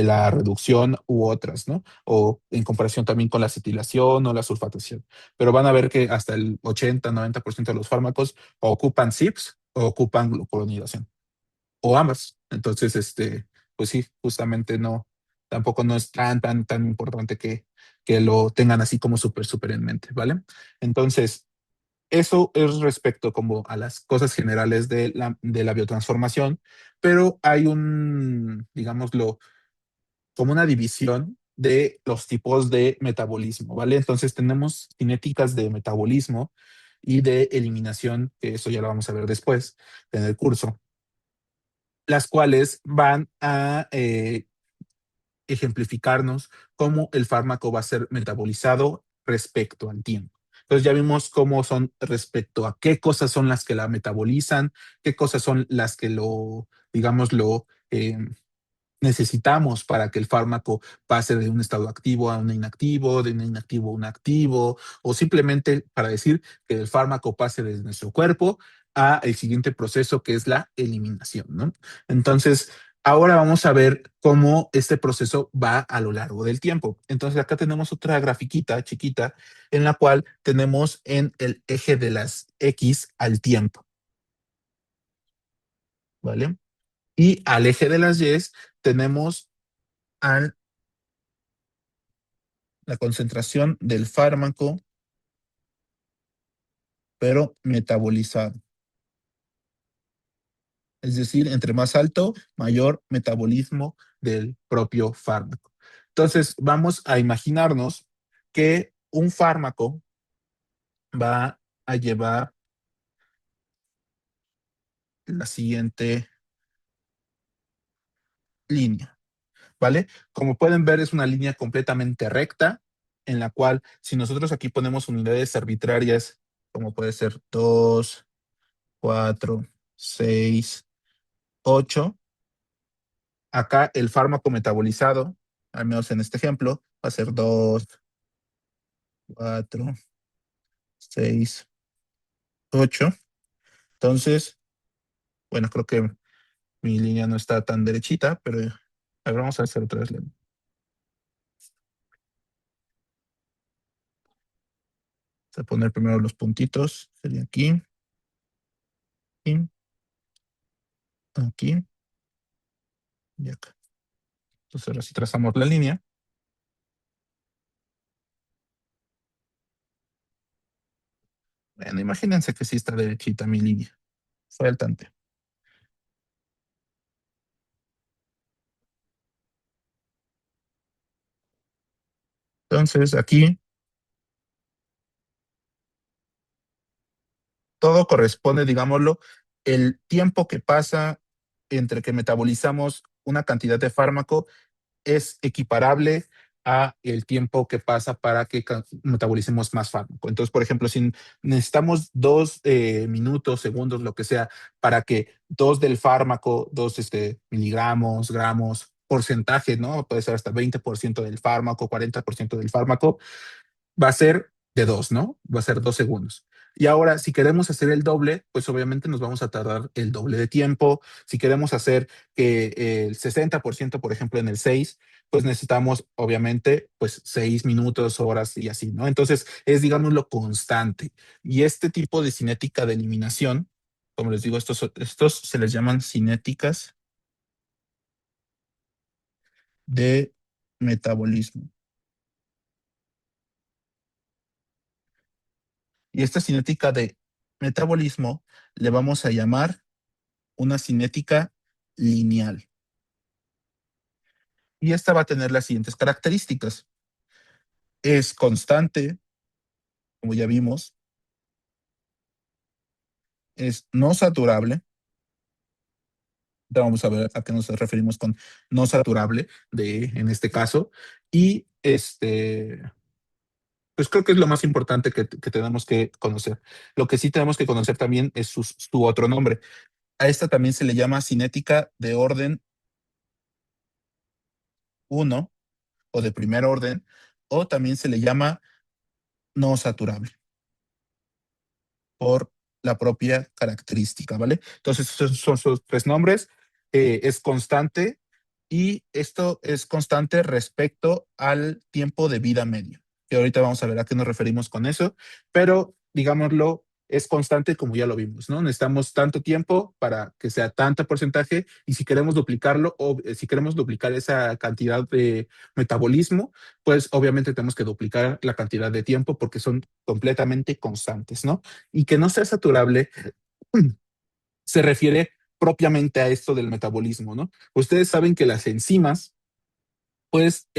la reducción u otras, ¿no? O en comparación también con la acetilación o la sulfatación. Pero van a ver que hasta el 80-90% de los fármacos o ocupan CYPs o ocupan glucuronidación o ambas. Entonces, pues sí, justamente no, tampoco no es tan importante que lo tengan así como súper en mente, ¿vale? Entonces, eso es respecto como a las cosas generales de la biotransformación, pero hay digámoslo, como una división de los tipos de metabolismo, ¿vale? Entonces tenemos cinéticas de metabolismo y de eliminación, que eso ya lo vamos a ver después en el curso, las cuales van a ejemplificarnos cómo el fármaco va a ser metabolizado respecto al tiempo. Entonces ya vimos cómo son respecto a qué cosas son las que la metabolizan, qué cosas son las que digámoslo, necesitamos para que el fármaco pase de un estado activo a un inactivo, de un inactivo a un activo, o simplemente para decir que el fármaco pase desde nuestro cuerpo a el siguiente proceso que es la eliminación, ¿no? Entonces, ahora vamos a ver cómo este proceso va a lo largo del tiempo. Entonces, acá tenemos otra grafiquita chiquita en la cual tenemos en el eje de las X al tiempo, ¿vale? Y al eje de las Y tenemos a la concentración del fármaco, pero metabolizado. Es decir, entre más alto, mayor metabolismo del propio fármaco. Entonces, vamos a imaginarnos que un fármaco va a llevar la siguiente línea, ¿vale? Como pueden ver, es una línea completamente recta en la cual si nosotros aquí ponemos unidades arbitrarias, como puede ser 2, 4, 6, 8, acá el fármaco metabolizado, al menos en este ejemplo, va a ser 2, 4, 6, 8. Entonces, bueno, creo que mi línea no está tan derechita, pero a ver, vamos a hacer otra vez. Vamos a poner primero los puntitos. Sería aquí, aquí, aquí y acá. Entonces ahora si trazamos la línea, bueno, imagínense que sí está derechita mi línea. Faltante. Entonces aquí todo corresponde, digámoslo, el tiempo que pasa entre que metabolizamos una cantidad de fármaco es equiparable a el tiempo que pasa para que metabolicemos más fármaco. Entonces, por ejemplo, si necesitamos 2 minutos, segundos, lo que sea, para que dos del fármaco, 2 miligramos, gramos, porcentaje, ¿no? Puede ser hasta 20% del fármaco, 40% del fármaco, va a ser de 2, ¿no? Va a ser 2 segundos. Y ahora, si queremos hacer el doble, pues obviamente nos vamos a tardar el doble de tiempo. Si queremos hacer que el 60%, por ejemplo, en el 6, pues necesitamos, obviamente, pues 6 minutos, horas y así, ¿no? Entonces, es, digamos, lo constante. Y este tipo de cinética de eliminación, como les digo, estos se les llaman cinéticas de metabolismo. Y esta cinética de metabolismo le vamos a llamar una cinética lineal. Y esta va a tener las siguientes características. Es constante, como ya vimos, es no saturable. Ya vamos a ver a qué nos referimos con no saturable en este caso. Y pues creo que es lo más importante que tenemos que conocer. Lo que sí tenemos que conocer también es su otro nombre. A esta también se le llama cinética de orden 1 o de primer orden, o también se le llama no saturable por la propia característica, ¿vale? Entonces, esos son sus 3 nombres. Es constante y esto es constante respecto al tiempo de vida medio. Que ahorita vamos a ver a qué nos referimos con eso, pero digámoslo, es constante como ya lo vimos, ¿no? Necesitamos tanto tiempo para que sea tanto porcentaje y si queremos duplicarlo o si queremos duplicar esa cantidad de metabolismo, pues obviamente tenemos que duplicar la cantidad de tiempo porque son completamente constantes, ¿no? Y que no sea saturable se refiere propiamente a esto del metabolismo, ¿no? Ustedes saben que las enzimas, pues,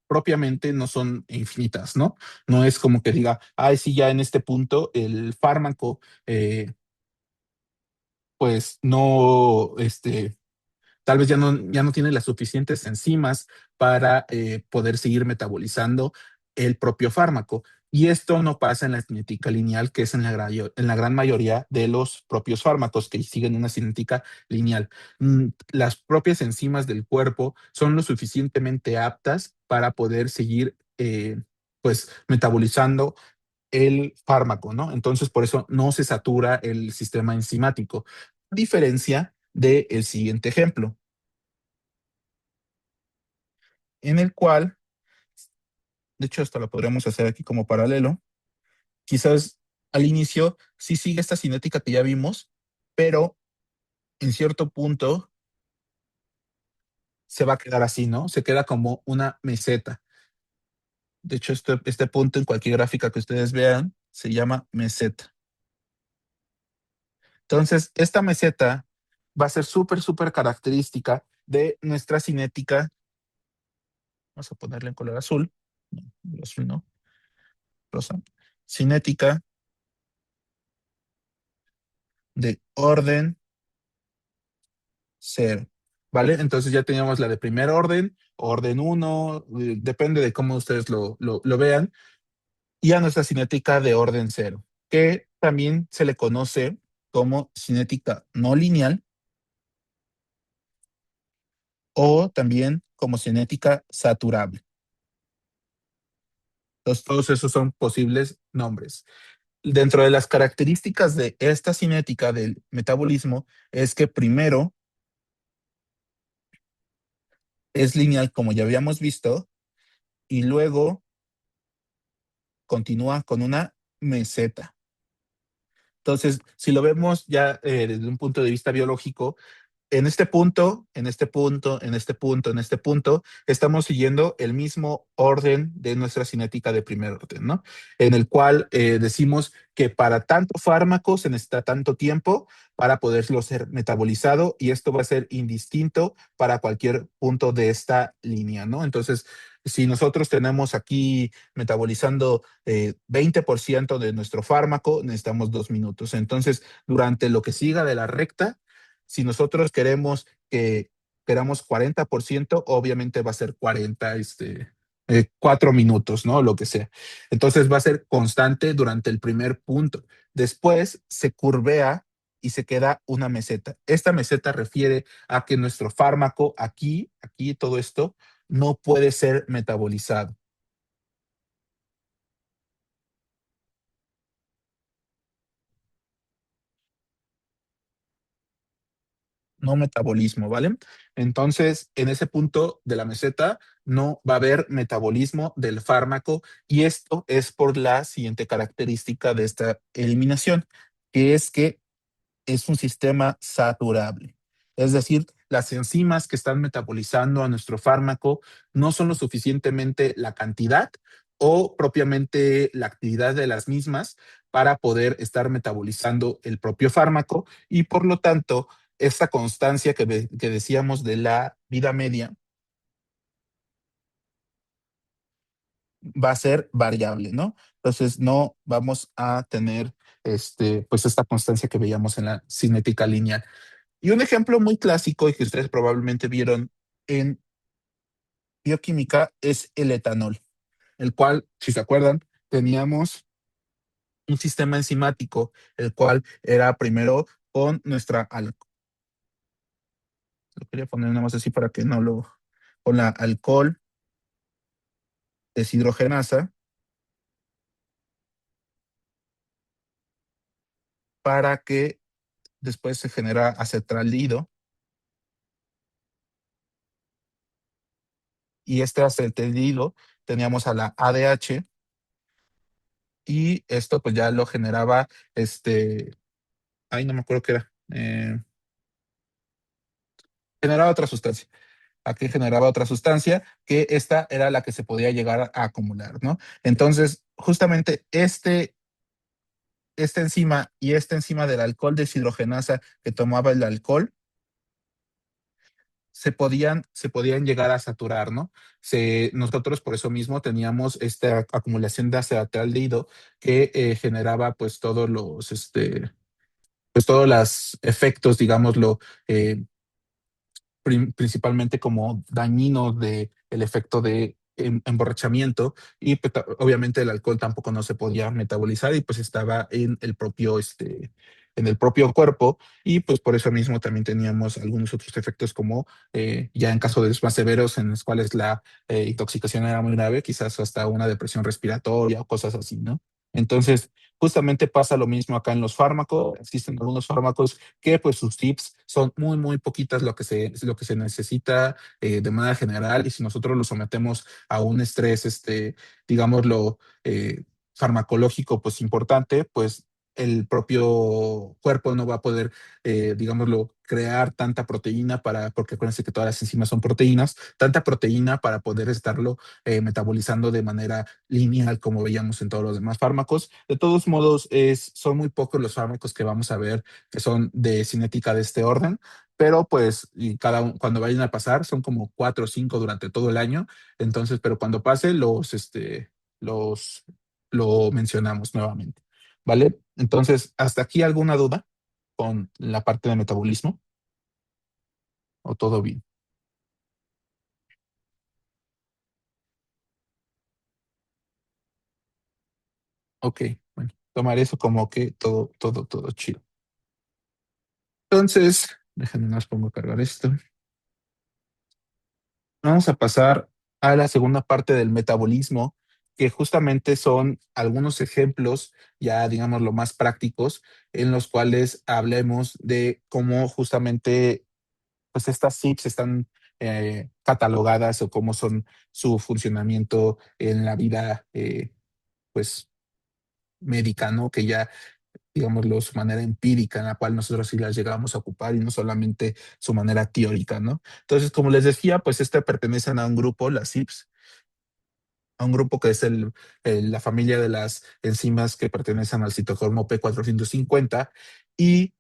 propiamente no son infinitas, ¿no? No es como que diga, ay, sí, ya en este punto el fármaco, pues, no, tal vez ya no tiene las suficientes enzimas para poder seguir metabolizando el propio fármaco. Y esto no pasa en la cinética lineal, que es en la gran mayoría de los propios fármacos que siguen una cinética lineal. Las propias enzimas del cuerpo son lo suficientemente aptas para poder seguir, pues, metabolizando el fármaco, ¿no? Entonces, por eso no se satura el sistema enzimático. A diferencia del siguiente ejemplo, en el cual, de hecho, hasta lo podríamos hacer aquí como paralelo. Quizás al inicio sí sigue esta cinética que ya vimos, pero en cierto punto se va a quedar así, ¿no? Se queda como una meseta. De hecho, este punto en cualquier gráfica que ustedes vean se llama meseta. Entonces, esta meseta va a ser súper, súper característica de nuestra cinética. Vamos a ponerle en color azul. No, azul no, rosa. Cinética de orden cero. ¿vale? Entonces ya teníamos la de primer orden, orden uno, depende de cómo ustedes lo vean, y a nuestra cinética de orden cero, que también se le conoce como cinética no lineal o también como cinética saturable. Entonces, todos esos son posibles nombres. Dentro de las características de esta cinética del metabolismo es que primero es lineal, como ya habíamos visto, y luego continúa con una meseta. Entonces, si lo vemos ya desde un punto de vista biológico, en este punto, en este punto, en este punto, en este punto, estamos siguiendo el mismo orden de nuestra cinética de primer orden, ¿no? En el cual decimos que para tanto fármaco se necesita tanto tiempo para poderlo ser metabolizado y esto va a ser indistinto para cualquier punto de esta línea, ¿no? Entonces, si nosotros tenemos aquí metabolizando 20% de nuestro fármaco, necesitamos 2 minutos. Entonces, durante lo que siga de la recta, si nosotros queramos 40%, obviamente va a ser 40, 4 minutos, ¿no? Lo que sea. Entonces va a ser constante durante el primer punto. Después se curvea y se queda una meseta. Esta meseta refiere a que nuestro fármaco aquí, todo esto, no puede ser metabolizado. No metabolismo, ¿vale? Entonces, en ese punto de la meseta no va a haber metabolismo del fármaco y esto es por la siguiente característica de esta eliminación, que es que es un sistema saturable. Es decir, las enzimas que están metabolizando a nuestro fármaco no son lo suficientemente la cantidad o propiamente la actividad de las mismas para poder estar metabolizando el propio fármaco y por lo tanto, esta constancia que decíamos de la vida media va a ser variable, ¿no? Entonces no vamos a tener pues esta constancia que veíamos en la cinética lineal. Y un ejemplo muy clásico y que ustedes probablemente vieron en bioquímica es el etanol, el cual, si se acuerdan, teníamos un sistema enzimático, el cual era primero con lo quería poner nada más así para que no lo, con la alcohol deshidrogenasa para que después se genera acetaldehido y este acetaldehido teníamos a la ADH y esto pues ya lo generaba ay, no me acuerdo qué era. Generaba otra sustancia. Aquí generaba otra sustancia que esta era la que se podía llegar a acumular, ¿no? Entonces, justamente esta enzima y esta enzima del alcohol deshidrogenasa que tomaba el alcohol se podían llegar a saturar, ¿no? Nosotros por eso mismo teníamos esta acumulación de acetaldehído que generaba pues todos los efectos, digámoslo, eh, principalmente como dañinos de el efecto de emborrachamiento y pues, obviamente el alcohol tampoco no se podía metabolizar y pues estaba en el propio cuerpo y pues por eso mismo también teníamos algunos otros efectos como ya en casos de más severos en los cuales la intoxicación era muy grave, quizás hasta una depresión respiratoria o cosas así, ¿no? Entonces, justamente pasa lo mismo acá en los fármacos. Existen algunos fármacos que pues sus tips son muy, muy poquitas lo que se necesita de manera general y si nosotros lo sometemos a un estrés, digámoslo, farmacológico, pues importante, pues el propio cuerpo no va a poder, digámoslo, crear tanta proteína porque acuérdense que todas las enzimas son proteínas, tanta proteína para poder estarlo metabolizando de manera lineal como veíamos en todos los demás fármacos. De todos modos, son muy pocos los fármacos que vamos a ver que son de cinética de este orden, pero pues cuando vayan a pasar son como 4 o 5 durante todo el año, entonces, pero cuando pase los, lo mencionamos nuevamente, ¿vale? Entonces, ¿hasta aquí alguna duda con la parte de metabolismo? o todo bien. Ok, bueno, tomar eso como que todo chido. Entonces, déjenme más pongo a cargar esto. Vamos a pasar a la segunda parte del metabolismo, que justamente son algunos ejemplos, ya digamos lo más prácticos, en los cuales hablemos de cómo justamente pues estas SIPs están catalogadas o cómo son su funcionamiento en la vida pues médica, ¿no? Que ya digámoslo, su manera empírica en la cual nosotros sí las llegamos a ocupar y no solamente su manera teórica, ¿no? Entonces, como les decía, pues pertenecen a un grupo, las SIPs, a un grupo que es la familia de las enzimas que pertenecen al citocromo P450 y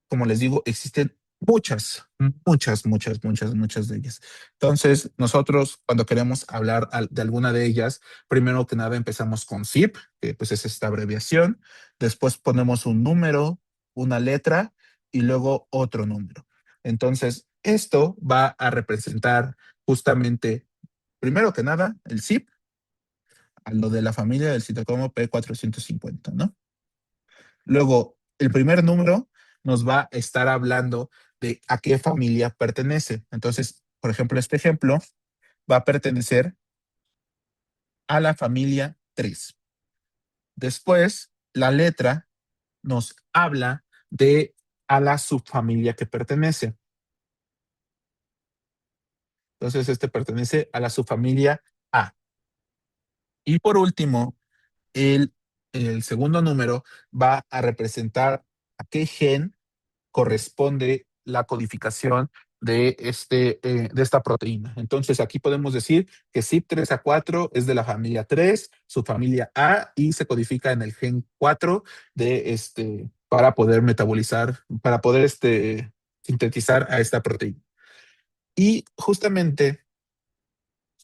como les digo, existen muchas de ellas. Entonces, nosotros cuando queremos hablar de alguna de ellas, primero que nada empezamos con zip, que pues es esta abreviación, después ponemos un número, una letra y luego otro número. Entonces, esto va a representar justamente, primero que nada, el zip, a lo de la familia del citocromo P450, ¿no? Luego, el primer número nos va a estar hablando de a qué familia pertenece. Entonces, por ejemplo, este ejemplo va a pertenecer a la familia 3. Después, la letra nos habla de a la subfamilia que pertenece. Entonces, este pertenece a la subfamilia A. Y por último, el, el segundo número va a representar a qué gen corresponde la codificación de esta proteína. Entonces, aquí podemos decir que CYP3A4 es de la familia 3, su familia A, y se codifica en el gen 4 para poder metabolizar, para poder sintetizar a esta proteína. Y justamente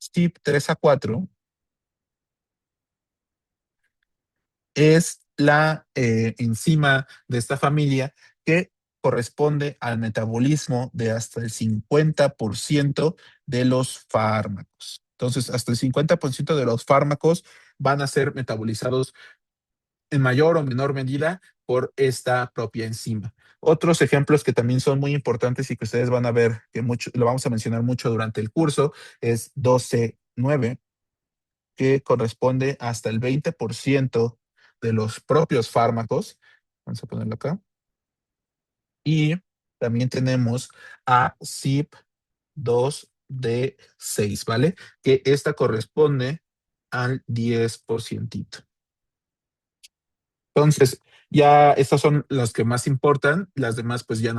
CYP3A4 es la enzima de esta familia que corresponde al metabolismo de hasta el 50% de los fármacos. Entonces, hasta el 50% de los fármacos van a ser metabolizados en mayor o menor medida por esta propia enzima. Otros ejemplos que también son muy importantes y que ustedes van a ver que mucho, lo vamos a mencionar mucho durante el curso es 12,9 que corresponde hasta el 20% de los propios fármacos. Vamos a ponerlo acá. Y también tenemos a CYP2D6, ¿vale? Que esta corresponde al 10%. Entonces, ya estas son las que más importan, las demás, pues ya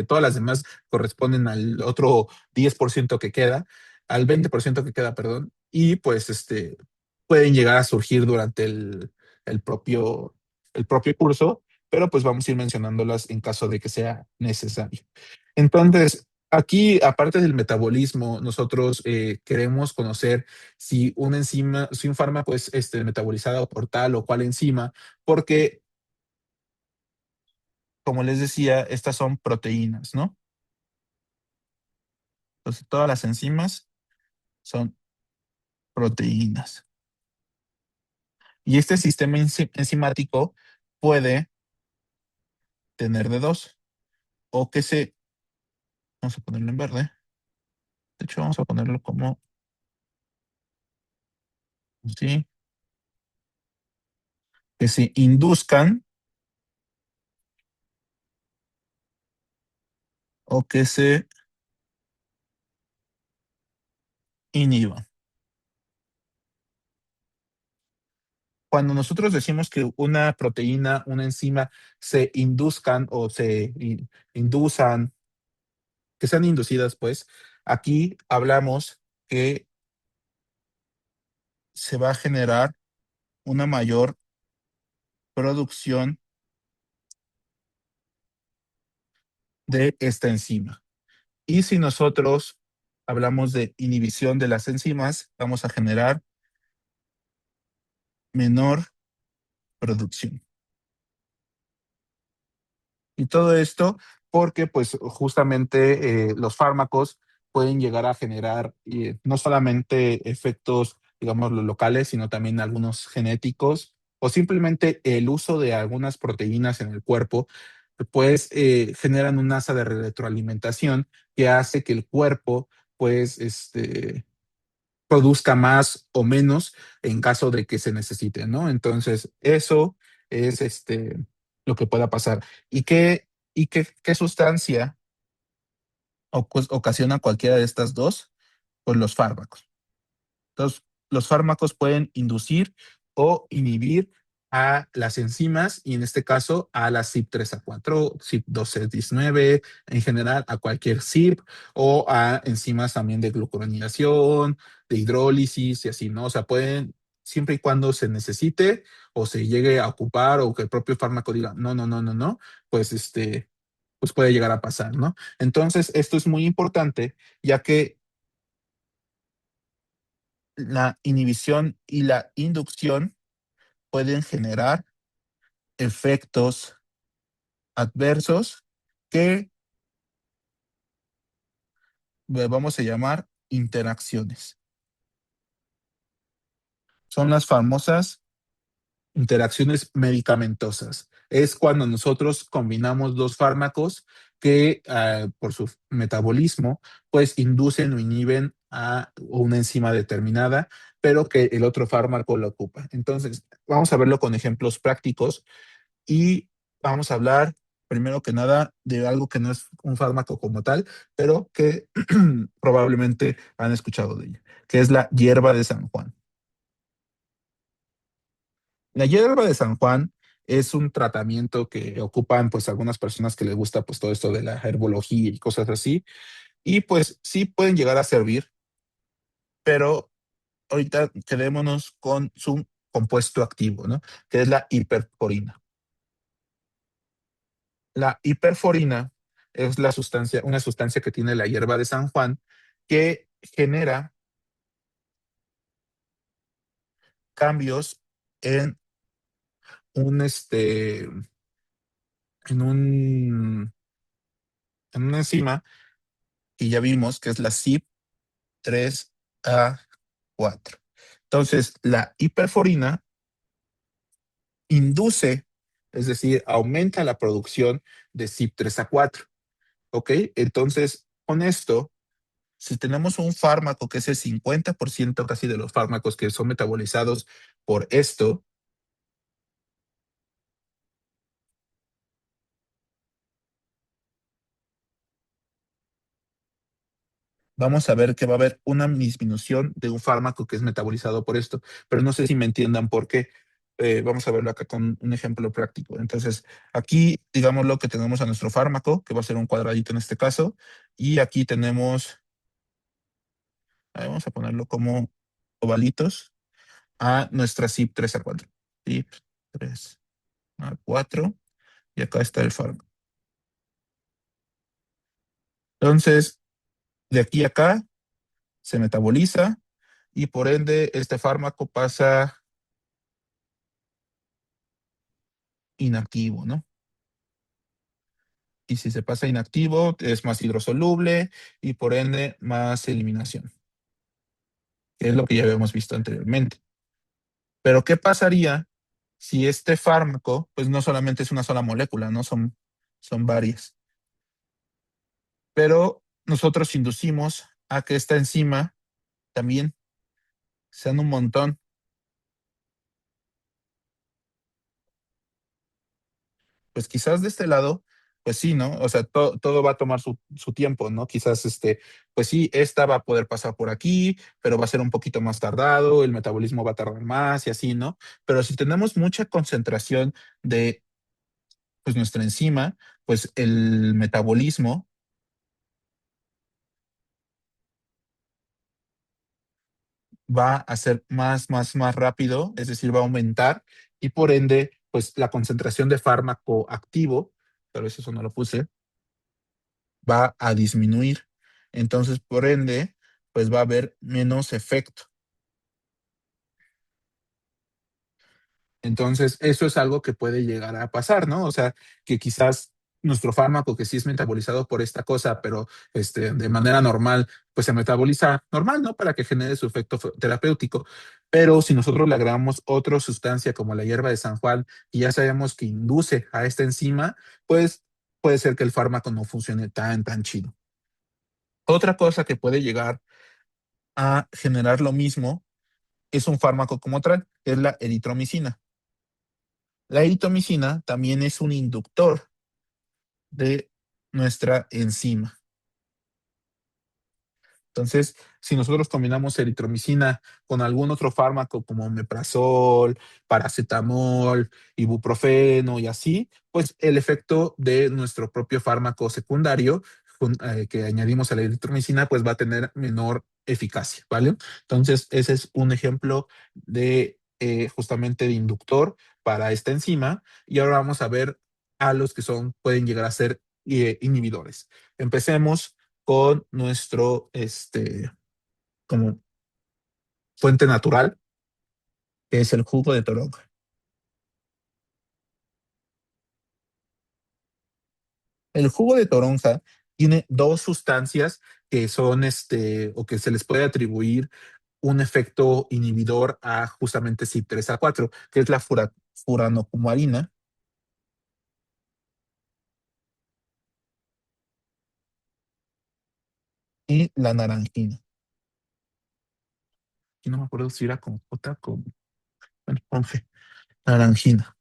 todas las demás corresponden al otro 10% que queda, al 20% que queda, perdón, y pues pueden llegar a surgir durante el propio, el propio curso, pero pues vamos a ir mencionándolas en caso de que sea necesario. Entonces, aquí, aparte del metabolismo, nosotros queremos conocer si una enzima, si un fármaco es metabolizado por tal o cual enzima, porque, como les decía, estas son proteínas, ¿no? Entonces, todas las enzimas son proteínas. Y este sistema enzimático puede tener de dos, o que vamos a ponerlo en verde, de hecho vamos a ponerlo como así, que se induzcan o que se inhiban. Cuando nosotros decimos que una proteína, una enzima se induzcan o induzan, que sean inducidas, pues, aquí hablamos que se va a generar una mayor producción de esta enzima. Y si nosotros hablamos de inhibición de las enzimas, vamos a generar menor producción. Y todo esto porque pues justamente los fármacos pueden llegar a generar no solamente efectos, digamos, los locales, sino también algunos genéticos o simplemente el uso de algunas proteínas en el cuerpo, pues generan un asa de retroalimentación que hace que el cuerpo, pues, produzca más o menos en caso de que se necesite, ¿no? Entonces, eso es lo que pueda pasar. ¿Y qué sustancia ocasiona cualquiera de estas dos? Pues los fármacos. Entonces, los fármacos pueden inducir o inhibir a las enzimas y en este caso a la CYP3A4, CYP1219, en general a cualquier CYP o a enzimas también de glucuronidación, de hidrólisis y así, ¿no? O sea, pueden, siempre y cuando se necesite o se llegue a ocupar o que el propio fármaco diga, no, no, no, no, no, pues pues puede llegar a pasar, ¿no? Entonces, esto es muy importante, ya que la inhibición y la inducción pueden generar efectos adversos que vamos a llamar interacciones. Son las famosas interacciones medicamentosas. Es cuando nosotros combinamos dos fármacos que por su metabolismo pues inducen o inhiben a una enzima determinada, pero que el otro fármaco lo ocupa. Entonces, vamos a verlo con ejemplos prácticos. Y vamos a hablar, primero que nada, de algo que no es un fármaco como tal, pero que probablemente han escuchado de ella, que es la hierba de San Juan. La hierba de San Juan es un tratamiento que ocupan pues algunas personas que les gusta pues todo esto de la herbología y cosas así, y pues sí pueden llegar a servir, pero ahorita quedémonos con su compuesto activo, ¿no? Que es la hiperforina. La hiperforina es una sustancia que tiene la hierba de San Juan que genera cambios en un en un en una enzima que ya vimos que es la CYP3A4. Entonces, la hiperforina induce, es decir, aumenta la producción de CYP3A4. ¿Ok? Entonces, con esto si tenemos un fármaco que es el 50% casi de los fármacos que son metabolizados por esto, vamos a ver que va a haber una disminución de un fármaco que es metabolizado por esto, pero no sé si me entiendan por qué. Vamos a verlo acá con un ejemplo práctico. Entonces, aquí, digamos lo que tenemos a nuestro fármaco, que va a ser un cuadradito en este caso, y aquí tenemos, vamos a ponerlo como ovalitos, a nuestra CYP3A4. CYP3A4, y acá está el fármaco. Entonces, de aquí a acá se metaboliza y por ende este fármaco pasa inactivo, ¿no? Y si se pasa inactivo es más hidrosoluble y por ende más eliminación, que es lo que ya habíamos visto anteriormente. Pero ¿qué pasaría si este fármaco, pues no solamente es una sola molécula, ¿no? Son varias. Pero nosotros inducimos a que esta enzima también sean un montón. Pues quizás de este lado, pues sí, ¿no? O sea, todo va a tomar su tiempo, ¿no? Quizás, pues sí, esta va a poder pasar por aquí, pero va a ser un poquito más tardado, el metabolismo va a tardar más y así, ¿no? Pero si tenemos mucha concentración de, pues, nuestra enzima, pues el metabolismo va a ser más rápido, es decir, va a aumentar y por ende, pues la concentración de fármaco activo, pero eso no lo puse, va a disminuir. Entonces, por ende, pues va a haber menos efecto. Entonces, eso es algo que puede llegar a pasar, ¿no? O sea, que quizás nuestro fármaco que sí es metabolizado por esta cosa, pero de manera normal, pues se metaboliza normal, ¿no? Para que genere su efecto terapéutico. Pero si nosotros le agregamos otra sustancia como la hierba de San Juan y ya sabemos que induce a esta enzima, pues puede ser que el fármaco no funcione tan chido. Otra cosa que puede llegar a generar lo mismo es un fármaco como tal, que es la eritromicina. La eritromicina también es un inductor de nuestra enzima. Entonces, si nosotros combinamos eritromicina con algún otro fármaco como omeprazol, paracetamol, ibuprofeno y así, pues el efecto de nuestro propio fármaco secundario que añadimos a la eritromicina, pues va a tener menor eficacia, ¿vale? Entonces, ese es un ejemplo de justamente de inductor para esta enzima. Y ahora vamos a ver a los que pueden llegar a ser inhibidores. Empecemos con nuestro, como fuente natural, que es el jugo de toronja. El jugo de toronja tiene dos sustancias que son, o que se les puede atribuir un efecto inhibidor a justamente CYP3A4, que es la furanocumarina y la naranjina. Y no me acuerdo si era con J, bueno, con G, naranjina.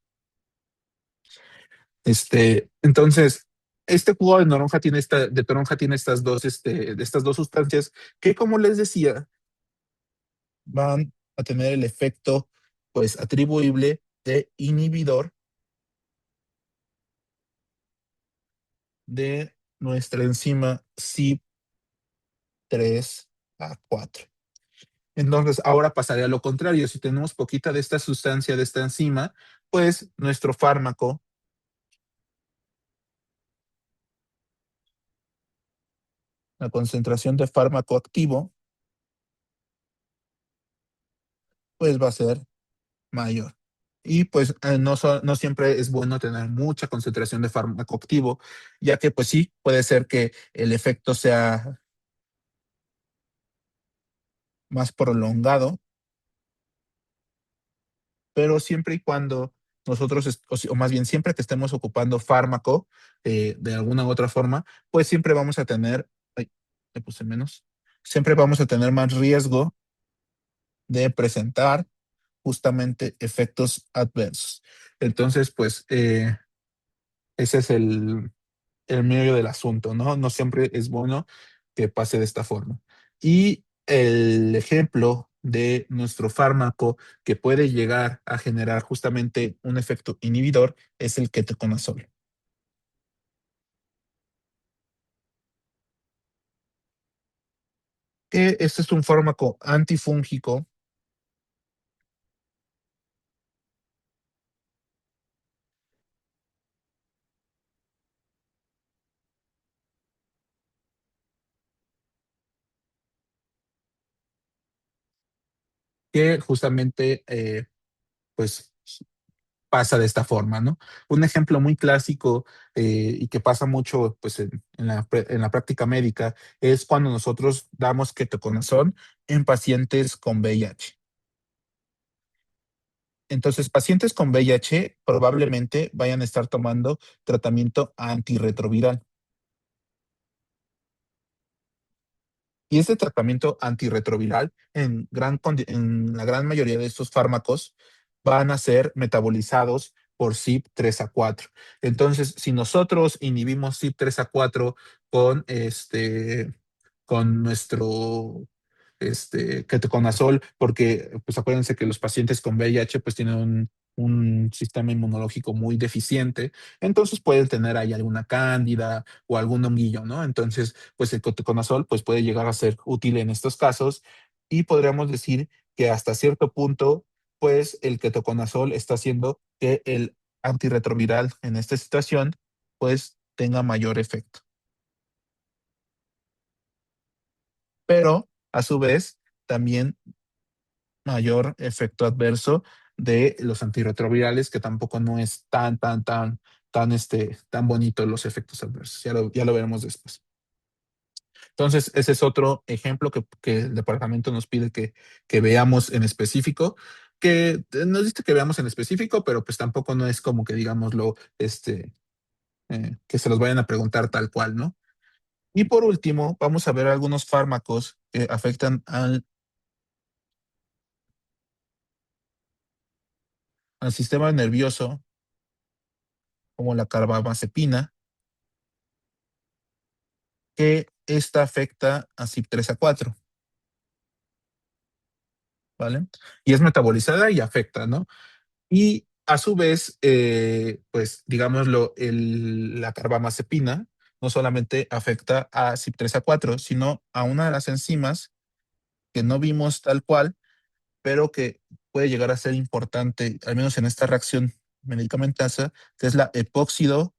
Entonces, este jugo de naranja tiene de toronja tiene estas dos sustancias que, como les decía, van a tener el efecto, pues, atribuible de inhibidor de nuestra enzima CYP3A4. Entonces, ahora pasaré a lo contrario. Si tenemos poquita de esta sustancia, de esta enzima, pues nuestro fármaco, la concentración de fármaco activo, pues va a ser mayor. Y pues no siempre es bueno tener mucha concentración de fármaco activo, ya que pues sí, puede ser que el efecto sea más prolongado, pero siempre y cuando nosotros, o más bien siempre que estemos ocupando fármaco de alguna u otra forma, pues siempre vamos a tener, ay, le puse menos, siempre vamos a tener más riesgo de presentar justamente efectos adversos. Entonces, pues ese es el medio del asunto, ¿no? No siempre es bueno que pase de esta forma. Y el ejemplo de nuestro fármaco que puede llegar a generar justamente un efecto inhibidor es el ketoconazol. Que este es un fármaco antifúngico que justamente, pues, pasa de esta forma, ¿no? Un ejemplo muy clásico y que pasa mucho pues, en la práctica médica es cuando nosotros damos ketoconazol en pacientes con VIH. Entonces, pacientes con VIH probablemente vayan a estar tomando tratamiento antirretroviral. Y este tratamiento antirretroviral, en la gran mayoría de estos fármacos, van a ser metabolizados por CYP3A4. Entonces, si nosotros inhibimos CYP3A4 con con nuestro ketoconazol, porque pues acuérdense que los pacientes con VIH pues tienen un sistema inmunológico muy deficiente, entonces pueden tener ahí alguna cándida o algún honguillo, ¿no? Entonces, pues el ketoconazol pues puede llegar a ser útil en estos casos y podríamos decir que hasta cierto punto pues el ketoconazol está haciendo que el antirretroviral en esta situación pues tenga mayor efecto. Pero a su vez también mayor efecto adverso de los antirretrovirales, que tampoco no es tan tan bonitos los efectos adversos. Ya lo veremos después. Entonces, ese es otro ejemplo que el departamento nos pide que veamos en específico, que nos dice que veamos en específico, pero pues tampoco no es como que digámoslo, que se los vayan a preguntar tal cual, ¿no? Y por último, vamos a ver algunos fármacos que afectan al sistema nervioso, como la carbamazepina, que esta afecta a CYP3A4, ¿vale? Y es metabolizada y afecta, ¿no? Y a su vez, pues digámoslo, la carbamazepina no solamente afecta a CYP3A4, sino a una de las enzimas que no vimos tal cual, pero que puede llegar a ser importante, al menos en esta reacción medicamentosa, que es la epóxido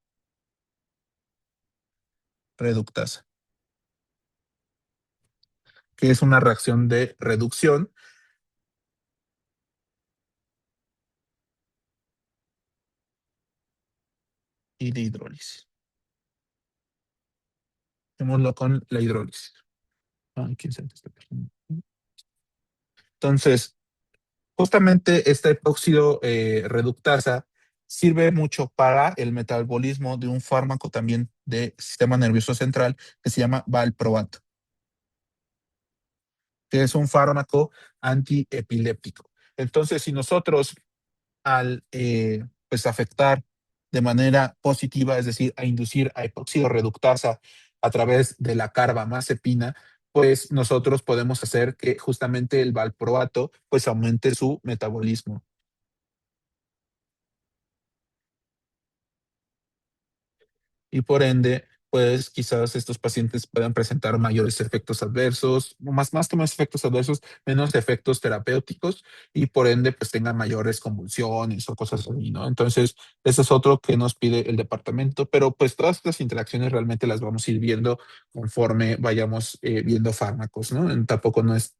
reductasa, que es una reacción de reducción y de hidrólisis. Hacémoslo con la hidrólisis. Ay, ¿quién sabe esta persona? Entonces, justamente esta epóxido reductasa sirve mucho para el metabolismo de un fármaco también del sistema nervioso central que se llama valproato, que es un fármaco antiepiléptico. Entonces, si nosotros al pues afectar de manera positiva, es decir, a inducir a epóxido reductasa a través de la carbamazepina, pues nosotros podemos hacer que justamente el valproato pues aumente su metabolismo. Y por ende, pues quizás estos pacientes puedan presentar mayores efectos adversos, más que más efectos adversos, menos efectos terapéuticos y por ende, pues tengan mayores convulsiones o cosas así, ¿no? Entonces, ese es otro que nos pide el departamento, pero pues todas estas interacciones realmente las vamos a ir viendo conforme vayamos viendo fármacos, ¿no? Tampoco no es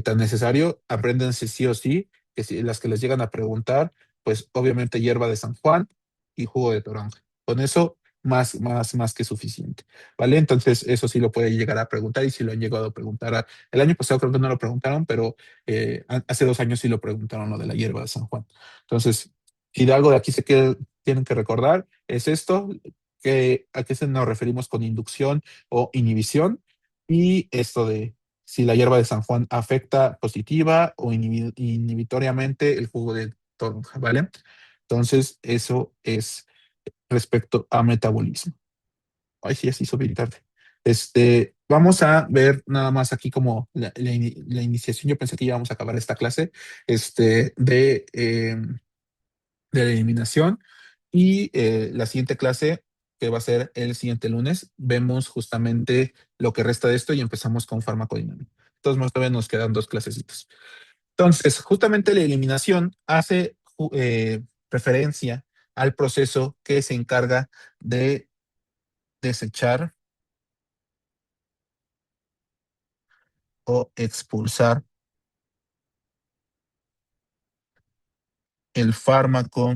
tan necesario, apréndanse sí o sí, que si las que les llegan a preguntar, pues obviamente hierba de San Juan y jugo de toronja. Con eso más que suficiente, ¿vale? Entonces, eso sí lo puede llegar a preguntar y si lo han llegado a preguntar. El año pasado creo que no lo preguntaron, pero hace 2 años sí lo preguntaron lo de la hierba de San Juan. Entonces, si de algo de aquí tienen que recordar, es esto, a qué se nos referimos con inducción o inhibición y esto de si la hierba de San Juan afecta positiva o inhibitoriamente el jugo de toronja, ¿vale? Entonces, eso es respecto a metabolismo. Ay, sí, así hizo bien tarde. Vamos a ver nada más aquí como la iniciación. Yo pensé que íbamos a acabar esta clase de la eliminación y la siguiente clase que va a ser el siguiente lunes, vemos justamente lo que resta de esto y empezamos con farmacodinámica. Entonces, todavía nos quedan 2 clasecitas. Entonces, justamente la eliminación hace referencia al proceso que se encarga de desechar o expulsar el fármaco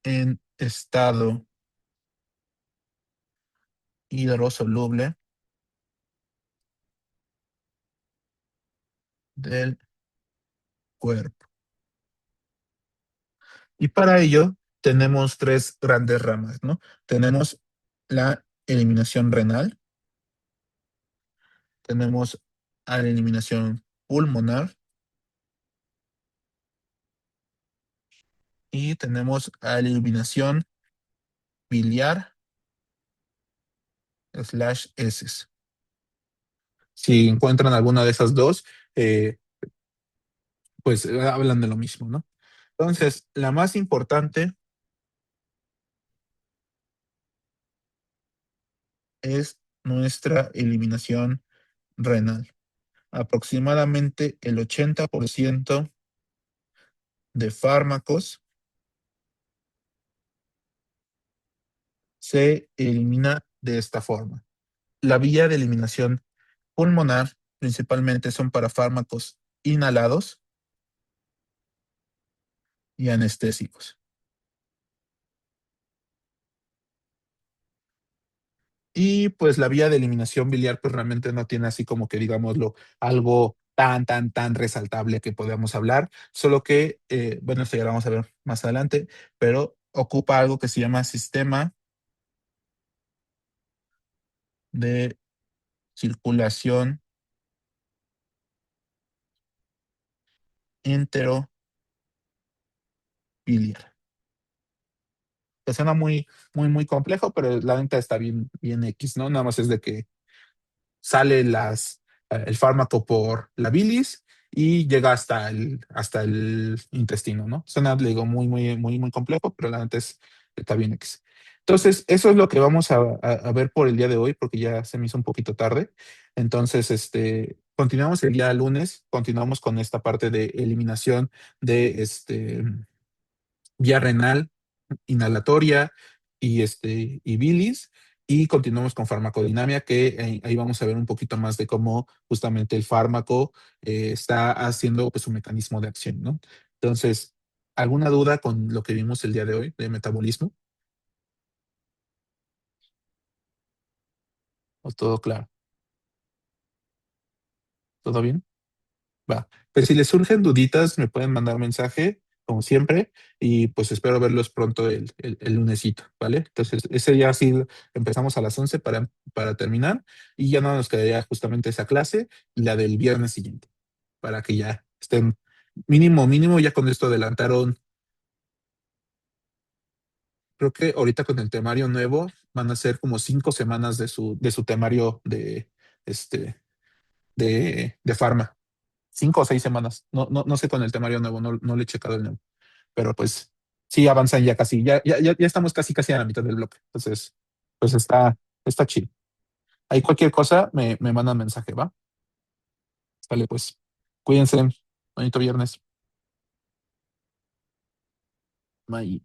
en estado hidrosoluble del cuerpo. Y para ello tenemos 3 grandes ramas, ¿no? Tenemos la eliminación renal, tenemos a la eliminación pulmonar y tenemos a la eliminación biliar slash heces. Si encuentran alguna de esas dos, pues hablan de lo mismo, ¿no? Entonces, la más importante es nuestra eliminación renal. Aproximadamente el 80% de fármacos se elimina de esta forma. La vía de eliminación pulmonar principalmente son para fármacos inhalados y anestésicos. Y pues la vía de eliminación biliar pues realmente no tiene así como que digámoslo algo tan resaltable que podamos hablar, solo que, bueno, esto ya lo vamos a ver más adelante, pero ocupa algo que se llama sistema de circulación enterobiliar. Que suena muy complejo, pero la neta está bien X, ¿no? Nada más es de que sale el fármaco por la bilis y llega hasta el intestino, ¿no? Suena, le digo, muy complejo, pero la neta está bien X. Entonces, eso es lo que vamos a ver por el día de hoy, porque ya se me hizo un poquito tarde. Entonces, continuamos el día lunes, continuamos con esta parte de eliminación de vía renal inhalatoria y bilis. Y continuamos con farmacodinamia, que ahí vamos a ver un poquito más de cómo justamente el fármaco está haciendo pues su mecanismo de acción, ¿no? Entonces, ¿alguna duda con lo que vimos el día de hoy de metabolismo? ¿O todo claro? ¿Todo bien? Va. Pero si les surgen duditas, me pueden mandar mensaje, como siempre, y pues espero verlos pronto el lunesito, ¿vale? Entonces, ese ya sí empezamos a las 11 para terminar, y ya no nos quedaría justamente esa clase y la del viernes siguiente, para que ya estén mínimo, ya con esto adelantaron. Creo que ahorita con el temario nuevo van a ser como 5 semanas de su temario este, de farma. 5 o 6 semanas. No sé con el temario nuevo, no le he checado el nuevo. Pero pues sí avanzan ya casi, ya estamos casi a la mitad del bloque. Entonces, pues está chido. Ahí cualquier cosa me mandan mensaje, ¿va? Vale, pues. Cuídense. Bonito viernes. Bye.